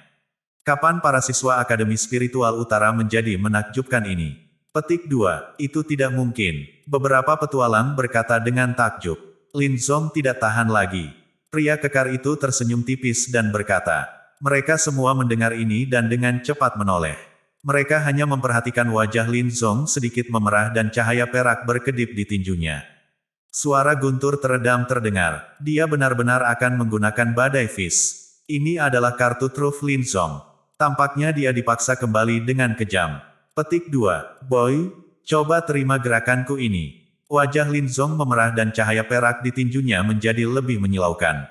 Kapan para siswa Akademi Spiritual Utara menjadi menakjubkan ini? Petik 2. Itu tidak mungkin. Beberapa petualang berkata dengan takjub. Lin Song tidak tahan lagi. Pria kekar itu tersenyum tipis dan berkata, mereka semua mendengar ini dan dengan cepat menoleh. Mereka hanya memperhatikan wajah Lin Song sedikit memerah dan cahaya perak berkedip di tinjunya. Suara guntur teredam terdengar. Dia benar-benar akan menggunakan badai Fist. Ini adalah kartu truf Lin Song. Tampaknya dia dipaksa kembali dengan kejam. Petik 2. Boy, coba terima gerakanku ini. Wajah Lin Song memerah dan cahaya perak di tinjunya menjadi lebih menyilaukan.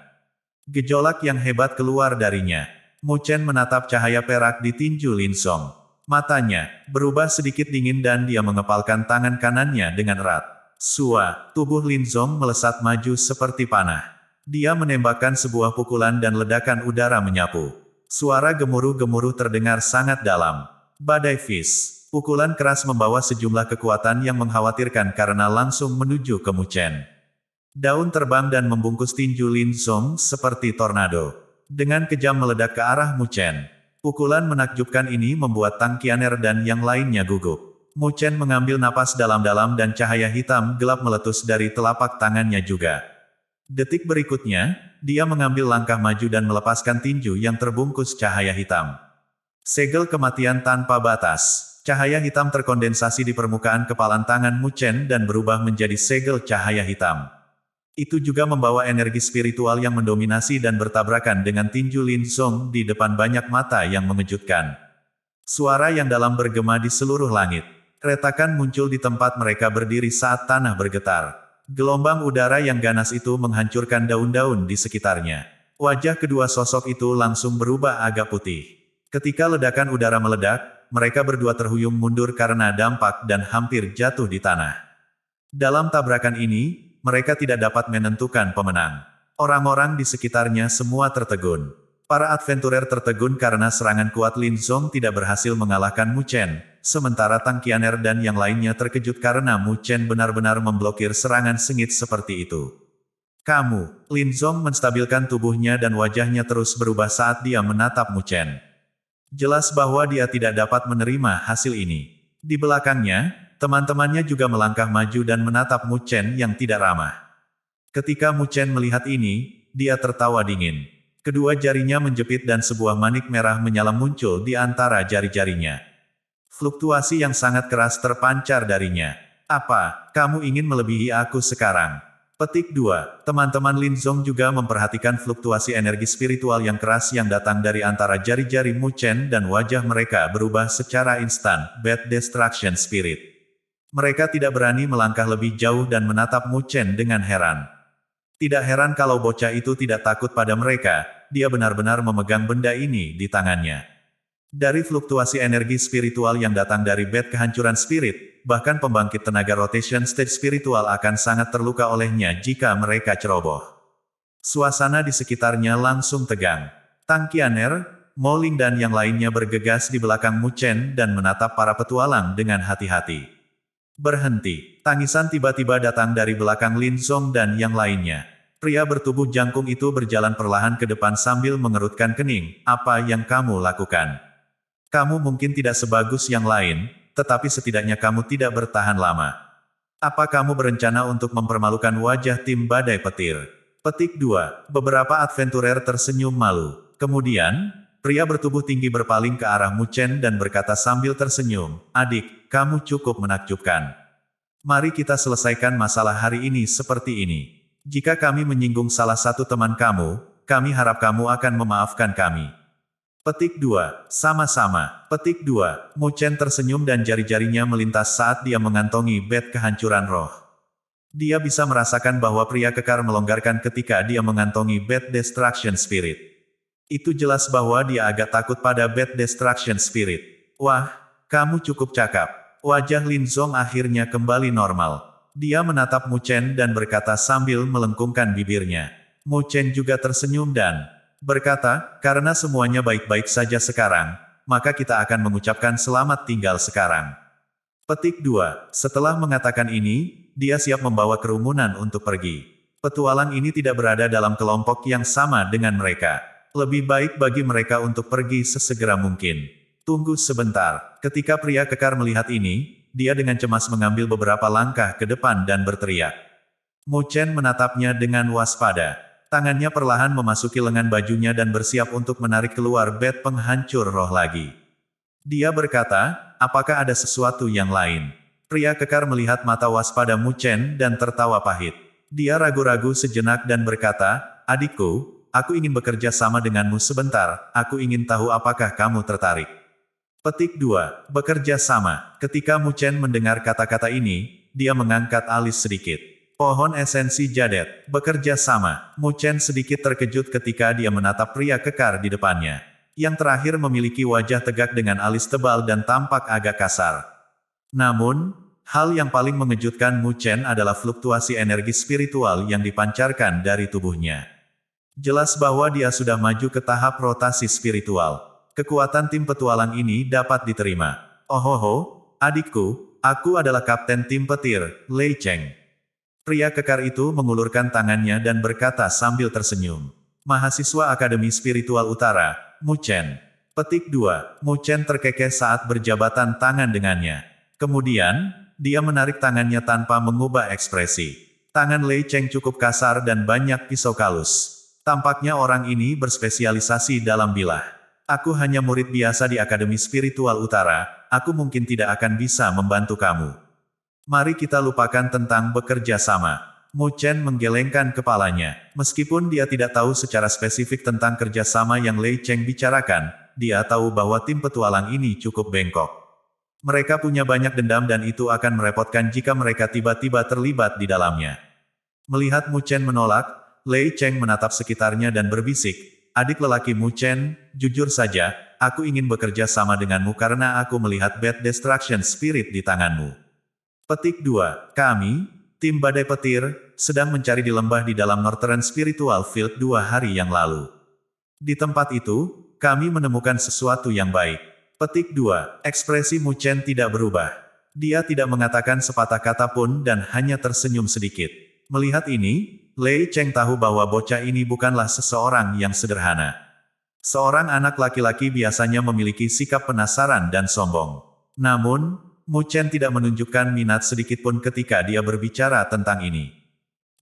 Gejolak yang hebat keluar darinya. Mu Chen menatap cahaya perak di tinju Lin Song. Matanya berubah sedikit dingin dan dia mengepalkan tangan kanannya dengan erat. Sua, tubuh Lin Song melesat maju seperti panah. Dia menembakkan sebuah pukulan dan ledakan udara menyapu. Suara gemuruh-gemuruh terdengar sangat dalam. Badai Fist. Pukulan keras membawa sejumlah kekuatan yang mengkhawatirkan karena langsung menuju ke Mu Chen. Daun terbang dan membungkus tinju Lin Song seperti tornado. Dengan kejam meledak ke arah Mu Chen. Pukulan menakjubkan ini membuat Tang Qianer dan yang lainnya gugup. Mu Chen mengambil napas dalam-dalam dan cahaya hitam gelap meletus dari telapak tangannya juga. Detik berikutnya, dia mengambil langkah maju dan melepaskan tinju yang terbungkus cahaya hitam. Segel kematian tanpa batas. Cahaya hitam terkondensasi di permukaan kepalan tangan Mu Chen dan berubah menjadi segel cahaya hitam. Itu juga membawa energi spiritual yang mendominasi dan bertabrakan dengan tinju Lin Song di depan banyak mata yang mengejutkan. Suara yang dalam bergema di seluruh langit. Retakan muncul di tempat mereka berdiri saat tanah bergetar. Gelombang udara yang ganas itu menghancurkan daun-daun di sekitarnya. Wajah kedua sosok itu langsung berubah agak putih. Ketika ledakan udara meledak, mereka berdua terhuyung mundur karena dampak dan hampir jatuh di tanah. Dalam tabrakan ini, mereka tidak dapat menentukan pemenang. Orang-orang di sekitarnya semua tertegun. Para adventurer tertegun karena serangan kuat Lin Song tidak berhasil mengalahkan Mu Chen, sementara Tang Qianer dan yang lainnya terkejut karena Mu Chen benar-benar memblokir serangan sengit seperti itu. Kamu, Lin Song menstabilkan tubuhnya dan wajahnya terus berubah saat dia menatap Mu Chen. Jelas bahwa dia tidak dapat menerima hasil ini. Di belakangnya, teman-temannya juga melangkah maju dan menatap Mu Chen yang tidak ramah. Ketika Mu Chen melihat ini, dia tertawa dingin. Kedua jarinya menjepit dan sebuah manik merah menyala muncul di antara jari-jarinya. Fluktuasi yang sangat keras terpancar darinya. Apa, kamu ingin melebihi aku sekarang? Petik 2. Teman-teman Lin Song juga memperhatikan fluktuasi energi spiritual yang keras yang datang dari antara jari-jari Mu Chen dan wajah mereka berubah secara instan, Bad Destruction Spirit. Mereka tidak berani melangkah lebih jauh dan menatap Mu Chen dengan heran. Tidak heran kalau bocah itu tidak takut pada mereka, dia benar-benar memegang benda ini di tangannya. Dari fluktuasi energi spiritual yang datang dari Bad Kehancuran Spirit, bahkan pembangkit tenaga rotation stage spiritual akan sangat terluka olehnya jika mereka ceroboh. Suasana di sekitarnya langsung tegang. Tang Qianer, Mo Ling dan yang lainnya bergegas di belakang Mu Chen dan menatap para petualang dengan hati-hati. Berhenti. Tangisan tiba-tiba datang dari belakang Lin Zong dan yang lainnya. Pria bertubuh jangkung itu berjalan perlahan ke depan sambil mengerutkan kening. Apa yang kamu lakukan? Kamu mungkin tidak sebagus yang lain, tetapi setidaknya kamu tidak bertahan lama. Apa kamu berencana untuk mempermalukan wajah tim badai petir? Petik 2. Beberapa adventurer tersenyum malu. Kemudian, pria bertubuh tinggi berpaling ke arah Mu Chen dan berkata sambil tersenyum, "Adik, kamu cukup menakjubkan. Mari kita selesaikan masalah hari ini seperti ini. Jika kami menyinggung salah satu teman kamu, kami harap kamu akan memaafkan kami." Petik 2. Sama-sama. Petik 2. Mu Chen tersenyum dan jari-jarinya melintas saat dia mengantongi bed kehancuran roh. Dia bisa merasakan bahwa pria kekar melonggarkan ketika dia mengantongi bed destruction spirit. Itu jelas bahwa dia agak takut pada bed destruction spirit. Wah, kamu cukup cakap. Wajah Lin Zong akhirnya kembali normal. Dia menatap Mu Chen dan berkata sambil melengkungkan bibirnya. Mu Chen juga tersenyum dan berkata, karena semuanya baik-baik saja sekarang, maka kita akan mengucapkan selamat tinggal sekarang. Petik 2. Setelah mengatakan ini, dia siap membawa kerumunan untuk pergi. Petualang ini tidak berada dalam kelompok yang sama dengan mereka. Lebih baik bagi mereka untuk pergi sesegera mungkin. Tunggu sebentar. Ketika pria kekar melihat ini, dia dengan cemas mengambil beberapa langkah ke depan dan berteriak. Mu Chen menatapnya dengan waspada. Tangannya perlahan memasuki lengan bajunya dan bersiap untuk menarik keluar bed penghancur roh lagi. Dia berkata, apakah ada sesuatu yang lain? Pria kekar melihat mata waspada Mu Chen dan tertawa pahit. Dia ragu-ragu sejenak dan berkata, adikku, aku ingin bekerja sama denganmu sebentar, aku ingin tahu apakah kamu tertarik. Petik 2. Bekerja sama. Ketika Mu Chen mendengar kata-kata ini, dia mengangkat alis sedikit. Pohon esensi jadet. Bekerja sama. Mu Chen sedikit terkejut ketika dia menatap pria kekar di depannya. Yang terakhir memiliki wajah tegak dengan alis tebal dan tampak agak kasar. Namun, hal yang paling mengejutkan Mu Chen adalah fluktuasi energi spiritual yang dipancarkan dari tubuhnya. Jelas bahwa dia sudah maju ke tahap rotasi spiritual. Kekuatan tim petualang ini dapat diterima. Ohoho, adikku, aku adalah kapten tim petir, Lei Cheng. Pria kekar itu mengulurkan tangannya dan berkata sambil tersenyum. Mahasiswa Akademi Spiritual Utara, Mu Chen. Petik 2. Mu Chen terkekeh saat berjabatan tangan dengannya. Kemudian, dia menarik tangannya tanpa mengubah ekspresi. Tangan Lei Cheng cukup kasar dan banyak pisau kalus. Tampaknya orang ini berspesialisasi dalam bilah. Aku hanya murid biasa di Akademi Spiritual Utara, aku mungkin tidak akan bisa membantu kamu. Mari kita lupakan tentang bekerja sama. Mu Chen menggelengkan kepalanya. Meskipun dia tidak tahu secara spesifik tentang kerjasama yang Lei Cheng bicarakan, dia tahu bahwa tim petualang ini cukup bengkok. Mereka punya banyak dendam dan itu akan merepotkan jika mereka tiba-tiba terlibat di dalamnya. Melihat Mu Chen menolak, Lei Cheng menatap sekitarnya dan berbisik, adik lelaki Mu Chen, jujur saja, aku ingin bekerja sama denganmu karena aku melihat bad destruction spirit di tanganmu. Petik 2. Kami, tim badai petir, sedang mencari di lembah di dalam Northern Spiritual Field 2 hari yang lalu. Di tempat itu, kami menemukan sesuatu yang baik. Petik 2. Ekspresi Mu Chen tidak berubah. Dia tidak mengatakan sepatah kata pun dan hanya tersenyum sedikit. Melihat ini, Lei Cheng tahu bahwa bocah ini bukanlah seseorang yang sederhana. Seorang anak laki-laki biasanya memiliki sikap penasaran dan sombong. Namun, Mu Chen tidak menunjukkan minat sedikitpun ketika dia berbicara tentang ini.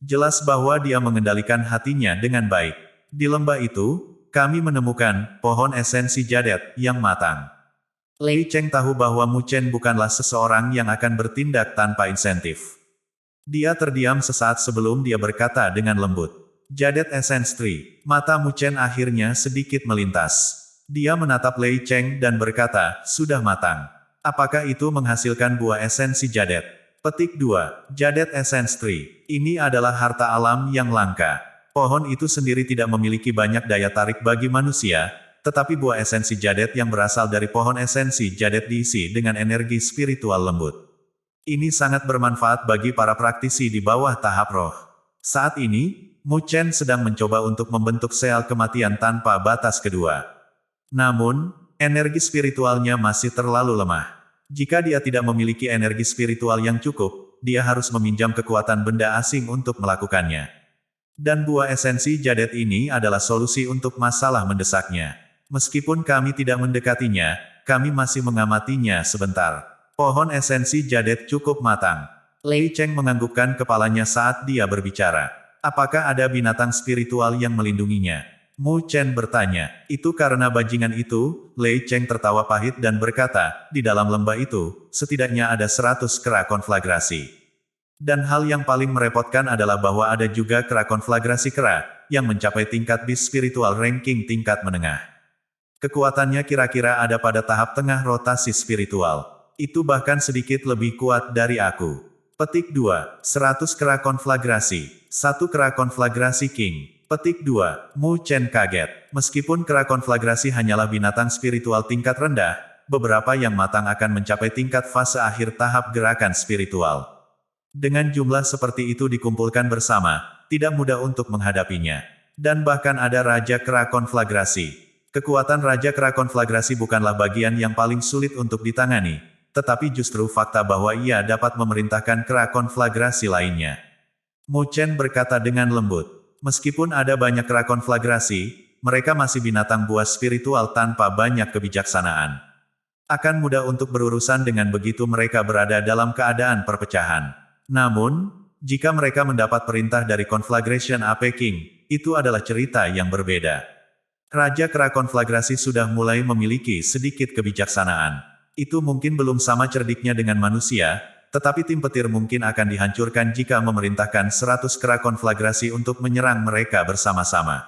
Jelas bahwa dia mengendalikan hatinya dengan baik. Di lembah itu, kami menemukan pohon esensi jadet yang matang. Lei Cheng tahu bahwa Mu Chen bukanlah seseorang yang akan bertindak tanpa insentif. Dia terdiam sesaat sebelum dia berkata dengan lembut. Jadet Essence Tree. Mata Mu Chen akhirnya sedikit melintas. Dia menatap Lei Cheng dan berkata, sudah matang. Apakah itu menghasilkan buah esensi jadet? Petik 2. Jadet Essence Tree. Ini adalah harta alam yang langka. Pohon itu sendiri tidak memiliki banyak daya tarik bagi manusia, tetapi buah esensi jadet yang berasal dari pohon esensi jadet diisi dengan energi spiritual lembut. Ini sangat bermanfaat bagi para praktisi di bawah tahap roh. Saat ini, Mu Chen sedang mencoba untuk membentuk sel kematian tanpa batas kedua. Namun, energi spiritualnya masih terlalu lemah. Jika dia tidak memiliki energi spiritual yang cukup, dia harus meminjam kekuatan benda asing untuk melakukannya. Dan buah esensi jadet ini adalah solusi untuk masalah mendesaknya. Meskipun kami tidak mendekatinya, kami masih mengamatinya sebentar. Pohon esensi jadet cukup matang. Lei Cheng menganggukkan kepalanya saat dia berbicara. Apakah ada binatang spiritual yang melindunginya? Mu Chen bertanya. Itu karena bajingan itu, Lei Cheng tertawa pahit dan berkata, di dalam lembah itu, setidaknya ada 100 kera konflagrasi. Dan hal yang paling merepotkan adalah bahwa ada juga kera konflagrasi kera, yang mencapai tingkat bis spiritual ranking tingkat menengah. Kekuatannya kira-kira ada pada tahap tengah rotasi spiritual. Itu bahkan sedikit lebih kuat dari aku. Petik 2, 100 kera konflagrasi. 1 kera konflagrasi King. Petik 2, Mu Chen kaget. Meskipun kera konflagrasi hanyalah binatang spiritual tingkat rendah, beberapa yang matang akan mencapai tingkat fase akhir tahap gerakan spiritual. Dengan jumlah seperti itu dikumpulkan bersama, tidak mudah untuk menghadapinya. Dan bahkan ada Raja Kera Konflagrasi. Kekuatan Raja Kera Konflagrasi bukanlah bagian yang paling sulit untuk ditangani, tetapi justru fakta bahwa ia dapat memerintahkan kera konflagrasi lainnya. Mu Chen berkata dengan lembut, meskipun ada banyak kera konflagrasi, mereka masih binatang buas spiritual tanpa banyak kebijaksanaan. Akan mudah untuk berurusan dengan begitu mereka berada dalam keadaan perpecahan. Namun, jika mereka mendapat perintah dari Conflagration Ape King, itu adalah cerita yang berbeda. Raja Kera Konflagrasi sudah mulai memiliki sedikit kebijaksanaan. Itu mungkin belum sama cerdiknya dengan manusia, tetapi tim petir mungkin akan dihancurkan jika memerintahkan 100 kera konflagrasi untuk menyerang mereka bersama-sama.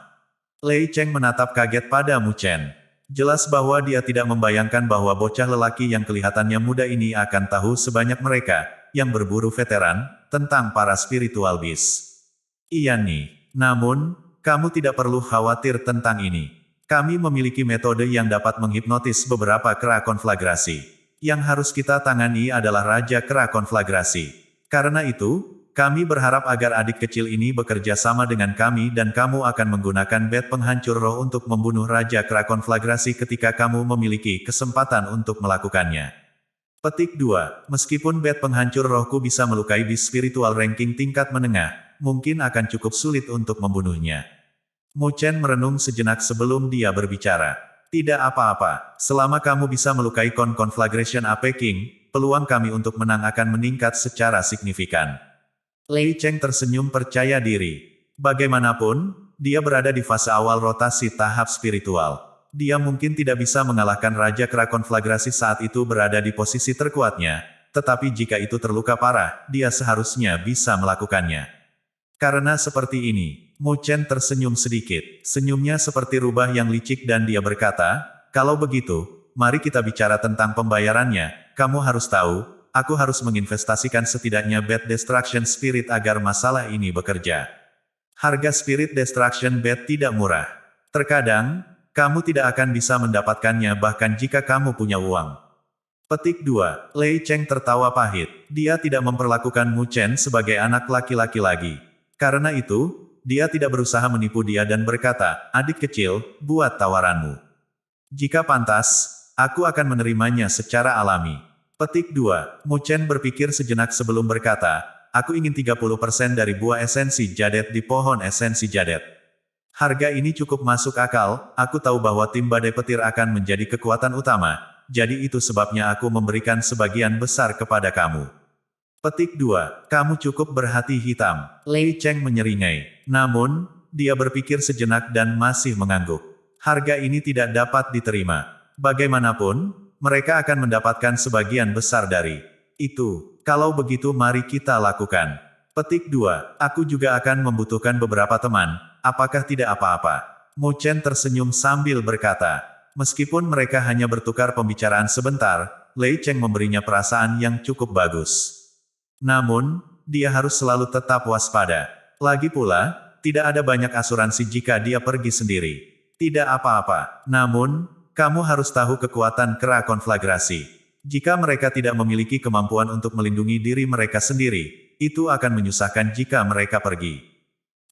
Lei Cheng menatap kaget pada Mu Chen. Jelas bahwa dia tidak membayangkan bahwa bocah lelaki yang kelihatannya muda ini akan tahu sebanyak mereka, yang berburu veteran, tentang para spiritual beast. Iya nih. Namun, kamu tidak perlu khawatir tentang ini. Kami memiliki metode yang dapat menghipnotis beberapa kera konflagrasi. Yang harus kita tangani adalah Raja Kera Konflagrasi. Karena itu, kami berharap agar adik kecil ini bekerja sama dengan kami dan kamu akan menggunakan bed penghancur roh untuk membunuh Raja Kera Konflagrasi ketika kamu memiliki kesempatan untuk melakukannya. Petik 2. Meskipun bed penghancur rohku bisa melukai bis spiritual ranking tingkat menengah, mungkin akan cukup sulit untuk membunuhnya. Mu Chen merenung sejenak sebelum dia berbicara. Tidak apa-apa, selama kamu bisa melukai Conflagration Ape King, peluang kami untuk menang akan meningkat secara signifikan. Lei Cheng tersenyum percaya diri. Bagaimanapun, dia berada di fase awal rotasi tahap spiritual. Dia mungkin tidak bisa mengalahkan Raja Kera Konflagrasi saat itu berada di posisi terkuatnya, tetapi jika itu terluka parah, dia seharusnya bisa melakukannya. Karena seperti ini, Mu Chen tersenyum sedikit. Senyumnya seperti rubah yang licik dan dia berkata, kalau begitu, mari kita bicara tentang pembayarannya. Kamu harus tahu, aku harus menginvestasikan setidaknya bed destruction spirit agar masalah ini bekerja. Harga spirit destruction bed tidak murah. Terkadang, kamu tidak akan bisa mendapatkannya bahkan jika kamu punya uang. Petik 2. Lei Cheng tertawa pahit. Dia tidak memperlakukan Mu Chen sebagai anak laki-laki lagi. Karena itu, dia tidak berusaha menipu dia dan berkata, adik kecil, buat tawaranmu. Jika pantas, aku akan menerimanya secara alami. Petik 2. Mu Chen berpikir sejenak sebelum berkata, aku ingin 30% dari buah esensi jadet di pohon esensi jadet. Harga ini cukup masuk akal, aku tahu bahwa tim badai petir akan menjadi kekuatan utama, jadi itu sebabnya aku memberikan sebagian besar kepada kamu. Petik 2. Kamu cukup berhati hitam. Lei Cheng menyeringai. Namun, dia berpikir sejenak dan masih mengangguk. Harga ini tidak dapat diterima. Bagaimanapun, mereka akan mendapatkan sebagian besar dari itu. Kalau begitu mari kita lakukan. Petik 2. Aku juga akan membutuhkan beberapa teman. Apakah tidak apa-apa? Mu Chen tersenyum sambil berkata. Meskipun mereka hanya bertukar pembicaraan sebentar, Lei Cheng memberinya perasaan yang cukup bagus. Namun, dia harus selalu tetap waspada. Lagi pula, tidak ada banyak asuransi jika dia pergi sendiri. Tidak apa-apa. Namun, kamu harus tahu kekuatan kera konflagrasi. Jika mereka tidak memiliki kemampuan untuk melindungi diri mereka sendiri, itu akan menyusahkan jika mereka pergi.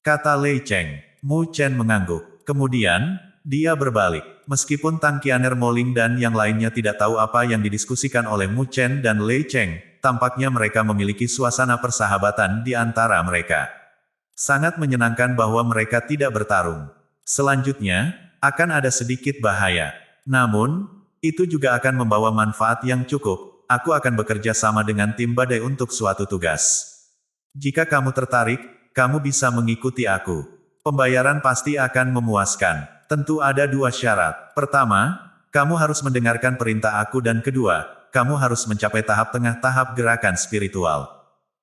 kata Lei Cheng. Mu Chen mengangguk. Kemudian, dia berbalik. Meskipun Tang Qianer, Mo Ling dan yang lainnya tidak tahu apa yang didiskusikan oleh Mu Chen dan Lei Cheng, tampaknya mereka memiliki suasana persahabatan di antara mereka. Sangat menyenangkan bahwa mereka tidak bertarung. Selanjutnya, akan ada sedikit bahaya. Namun, itu juga akan membawa manfaat yang cukup. Aku akan bekerja sama dengan tim badai untuk suatu tugas. Jika kamu tertarik, kamu bisa mengikuti aku. Pembayaran pasti akan memuaskan. Tentu ada 2 syarat. Pertama, kamu harus mendengarkan perintah aku dan kedua, kamu harus mencapai tahap tengah tahap gerakan spiritual.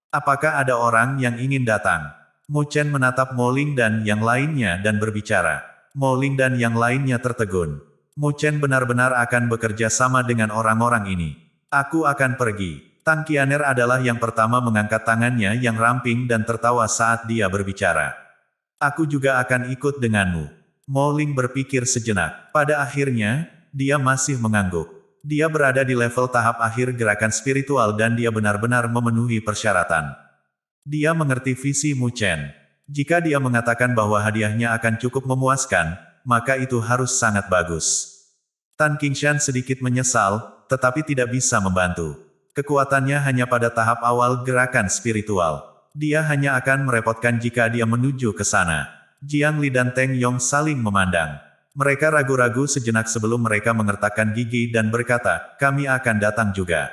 Apakah ada orang yang ingin datang? Mu Chen menatap Mo Ling dan yang lainnya dan berbicara. Mo Ling dan yang lainnya tertegun. Mu Chen benar-benar akan bekerja sama dengan orang-orang ini. Aku akan pergi. Tang Qianer adalah yang pertama mengangkat tangannya yang ramping dan tertawa saat dia berbicara. Aku juga akan ikut denganmu. Mo Ling berpikir sejenak. Pada akhirnya, dia masih mengangguk. Dia berada di level tahap akhir gerakan spiritual dan dia benar-benar memenuhi persyaratan. Dia mengerti visi Mu Chen. Jika dia mengatakan bahwa hadiahnya akan cukup memuaskan, maka itu harus sangat bagus. Tan Qingshan sedikit menyesal, tetapi tidak bisa membantu. Kekuatannya hanya pada tahap awal gerakan spiritual. Dia hanya akan merepotkan jika dia menuju ke sana. Jiang Li dan Teng Yong saling memandang. Mereka ragu-ragu sejenak sebelum mereka mengertakkan gigi dan berkata, kami akan datang juga.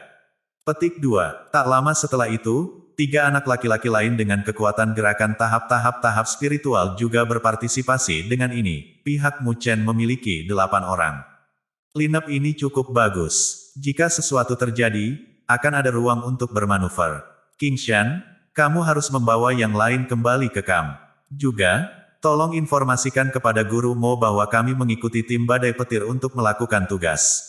Petik 2. Tak lama setelah itu, 3 anak laki-laki lain dengan kekuatan gerakan tahap spiritual juga berpartisipasi dengan ini. Pihak Mu Chen memiliki 8 orang. Lineup ini cukup bagus. Jika sesuatu terjadi, akan ada ruang untuk bermanuver. Qingshan, kamu harus membawa yang lain kembali ke kamp. Juga, tolong informasikan kepada Guru Mo bahwa kami mengikuti tim badai petir untuk melakukan tugas.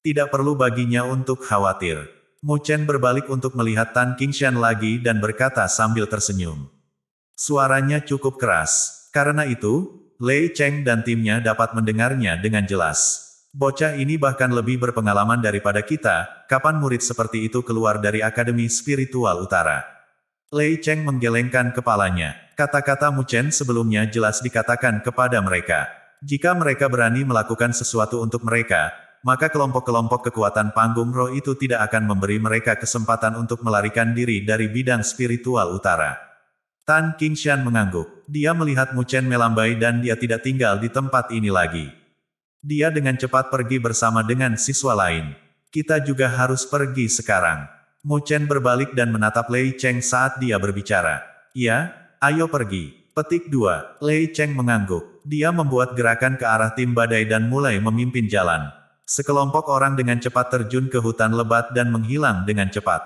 Tidak perlu baginya untuk khawatir. Mu Chen berbalik untuk melihat Tan Qingshan lagi dan berkata sambil tersenyum. Suaranya cukup keras. Karena itu, Lei Cheng dan timnya dapat mendengarnya dengan jelas. Bocah ini bahkan lebih berpengalaman daripada kita, kapan murid seperti itu keluar dari Akademi Spiritual Utara? Lei Cheng menggelengkan kepalanya. Kata-kata Mu Chen sebelumnya jelas dikatakan kepada mereka. Jika mereka berani melakukan sesuatu untuk mereka, maka kelompok-kelompok kekuatan panggung roh itu tidak akan memberi mereka kesempatan untuk melarikan diri dari bidang spiritual utara. Tan Qingshan mengangguk. Dia melihat Mu Chen melambai dan dia tidak tinggal di tempat ini lagi. Dia dengan cepat pergi bersama dengan siswa lain. Kita juga harus pergi sekarang. Mu Chen berbalik dan menatap Lei Cheng saat dia berbicara. Ya, ayo pergi. Petik 2. Lei Cheng mengangguk. Dia membuat gerakan ke arah tim badai dan mulai memimpin jalan. Sekelompok orang dengan cepat terjun ke hutan lebat dan menghilang dengan cepat.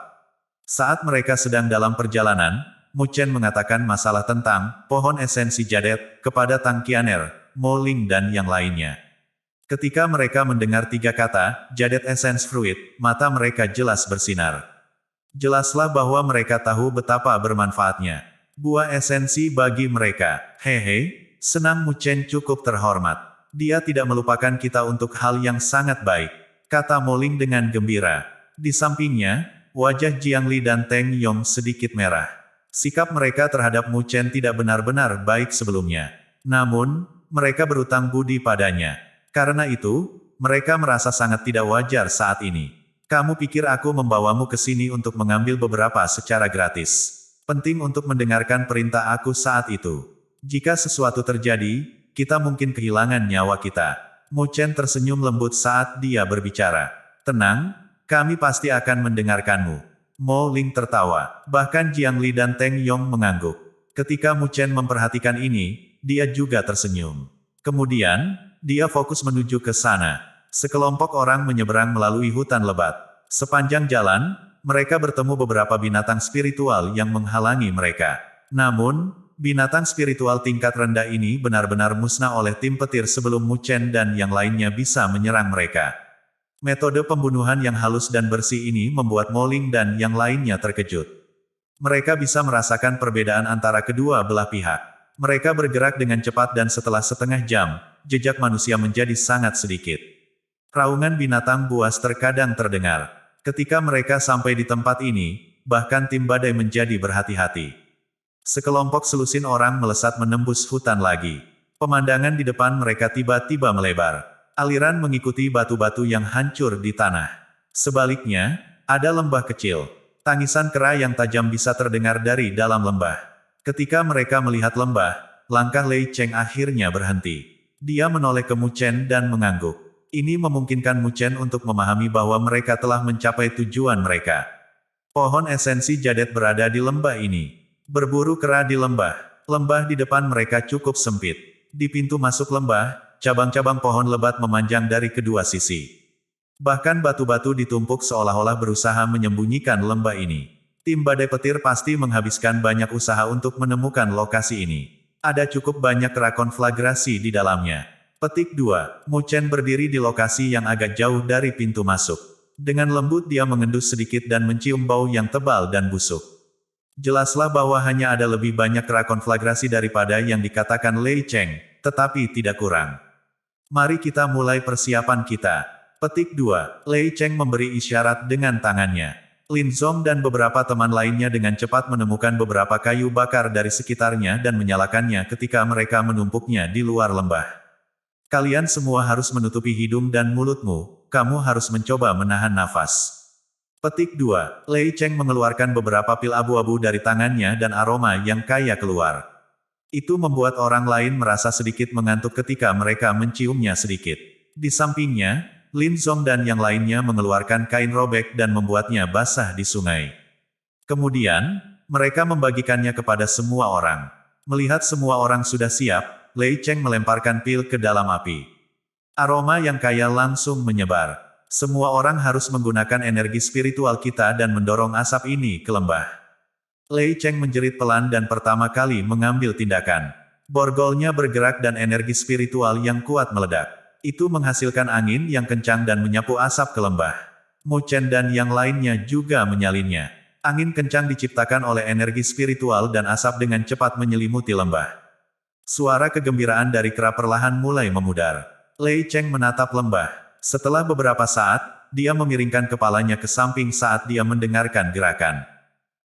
Saat mereka sedang dalam perjalanan, Mu Chen mengatakan masalah tentang pohon esensi jadet kepada Tang Qianer, Mo Ling dan yang lainnya. Ketika mereka mendengar 3 kata, jadet essence fruit, mata mereka jelas bersinar. Jelaslah bahwa mereka tahu betapa bermanfaatnya buah esensi bagi mereka. Hehe, senang Mu Chen cukup terhormat. Dia tidak melupakan kita untuk hal yang sangat baik, kata Mo Ling dengan gembira. Di sampingnya, wajah Jiang Li dan Teng Yong sedikit merah. Sikap mereka terhadap Mu Chen tidak benar-benar baik sebelumnya. Namun, mereka berutang budi padanya. Karena itu, mereka merasa sangat tidak wajar saat ini. Kamu pikir aku membawamu ke sini untuk mengambil beberapa secara gratis? Penting untuk mendengarkan perintah aku saat itu. Jika sesuatu terjadi, kita mungkin kehilangan nyawa kita. Mu Chen tersenyum lembut saat dia berbicara. Tenang, kami pasti akan mendengarkanmu. Mo Ling tertawa. Bahkan Jiang Li dan Teng Yong mengangguk. Ketika Mu Chen memperhatikan ini, dia juga tersenyum. Kemudian, dia fokus menuju ke sana. Sekelompok orang menyeberang melalui hutan lebat. Sepanjang jalan, mereka bertemu beberapa binatang spiritual yang menghalangi mereka. Namun, binatang spiritual tingkat rendah ini benar-benar musnah oleh tim petir sebelum Mu Chen dan yang lainnya bisa menyerang mereka. Metode pembunuhan yang halus dan bersih ini membuat Mo Ling dan yang lainnya terkejut. Mereka bisa merasakan perbedaan antara kedua belah pihak. Mereka bergerak dengan cepat dan setelah setengah jam, jejak manusia menjadi sangat sedikit. Raungan binatang buas terkadang terdengar. Ketika mereka sampai di tempat ini, bahkan tim badai menjadi berhati-hati. Sekelompok selusin orang melesat menembus hutan lagi. Pemandangan di depan mereka tiba-tiba melebar. Aliran mengikuti batu-batu yang hancur di tanah. Sebaliknya, ada lembah kecil. Tangisan kera yang tajam bisa terdengar dari dalam lembah. Ketika mereka melihat lembah, langkah Lei Cheng akhirnya berhenti. Dia menoleh ke Mu Chen dan mengangguk. Ini memungkinkan Mu Chen untuk memahami bahwa mereka telah mencapai tujuan mereka. Pohon esensi jadet berada di lembah ini. Berburu kera di lembah. Lembah di depan mereka cukup sempit. Di pintu masuk lembah, cabang-cabang pohon lebat memanjang dari kedua sisi. Bahkan batu-batu ditumpuk seolah-olah berusaha menyembunyikan lembah ini. Tim badai petir pasti menghabiskan banyak usaha untuk menemukan lokasi ini. Ada cukup banyak kera konflagrasi di dalamnya. Petik 2. Mu Chen berdiri di lokasi yang agak jauh dari pintu masuk. Dengan lembut dia mengendus sedikit dan mencium bau yang tebal dan busuk. Jelaslah bahwa hanya ada lebih banyak kera konflagrasi daripada yang dikatakan Lei Cheng, tetapi tidak kurang. Mari kita mulai persiapan kita. Petik 2. Lei Cheng memberi isyarat dengan tangannya. Lin Zong dan beberapa teman lainnya dengan cepat menemukan beberapa kayu bakar dari sekitarnya dan menyalakannya ketika mereka menumpuknya di luar lembah. Kalian semua harus menutupi hidung dan mulutmu, kamu harus mencoba menahan nafas. Petik 2. Lei Cheng mengeluarkan beberapa pil abu-abu dari tangannya dan aroma yang kaya keluar. Itu membuat orang lain merasa sedikit mengantuk ketika mereka menciumnya sedikit. Di sampingnya, Lin Zong dan yang lainnya mengeluarkan kain robek dan membuatnya basah di sungai. Kemudian, mereka membagikannya kepada semua orang. Melihat semua orang sudah siap, Lei Cheng melemparkan pil ke dalam api. Aroma yang kaya langsung menyebar. Semua orang harus menggunakan energi spiritual kita dan mendorong asap ini ke lembah. Lei Cheng menjerit pelan dan pertama kali mengambil tindakan. Borgolnya bergerak dan energi spiritual yang kuat meledak. Itu menghasilkan angin yang kencang dan menyapu asap ke lembah. Mu Chen dan yang lainnya juga menyalinnya. Angin kencang diciptakan oleh energi spiritual dan asap dengan cepat menyelimuti lembah. Suara kegembiraan dari kera perlahan mulai memudar. Lei Cheng menatap lembah. Setelah beberapa saat, dia memiringkan kepalanya ke samping saat dia mendengarkan gerakan.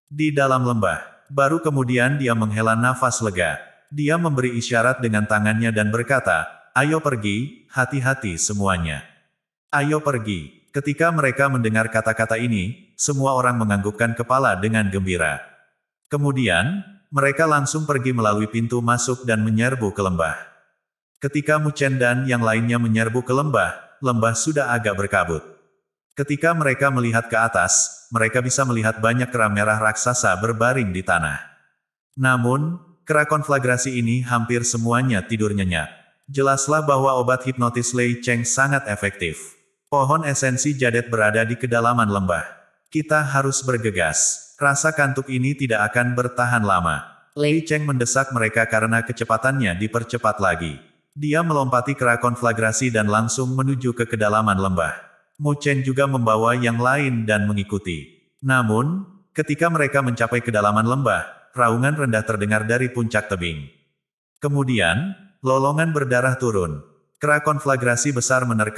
Di dalam lembah, baru kemudian dia menghela nafas lega. Dia memberi isyarat dengan tangannya dan berkata, "Ayo pergi, hati-hati semuanya. Ayo pergi." Ketika mereka mendengar kata-kata ini, semua orang menganggukkan kepala dengan gembira. Kemudian, mereka langsung pergi melalui pintu masuk dan menyerbu ke lembah. Ketika Mu Chen dan yang lainnya menyerbu ke lembah, lembah sudah agak berkabut. Ketika mereka melihat ke atas, mereka bisa melihat banyak kera merah raksasa berbaring di tanah. Namun, kera konflagrasi ini hampir semuanya tidur nyenyak. Jelaslah bahwa obat hipnotis Lei Cheng sangat efektif. Pohon esensi jadet berada di kedalaman lembah. Kita harus bergegas. Rasa kantuk ini tidak akan bertahan lama. Lei Cheng mendesak mereka karena kecepatannya dipercepat lagi. Dia melompati kera konflagrasi dan langsung menuju ke kedalaman lembah. Mu Chen juga membawa yang lain dan mengikuti. Namun, ketika mereka mencapai kedalaman lembah, raungan rendah terdengar dari puncak tebing. Kemudian, lolongan berdarah turun. Kera konflagrasi besar menerkam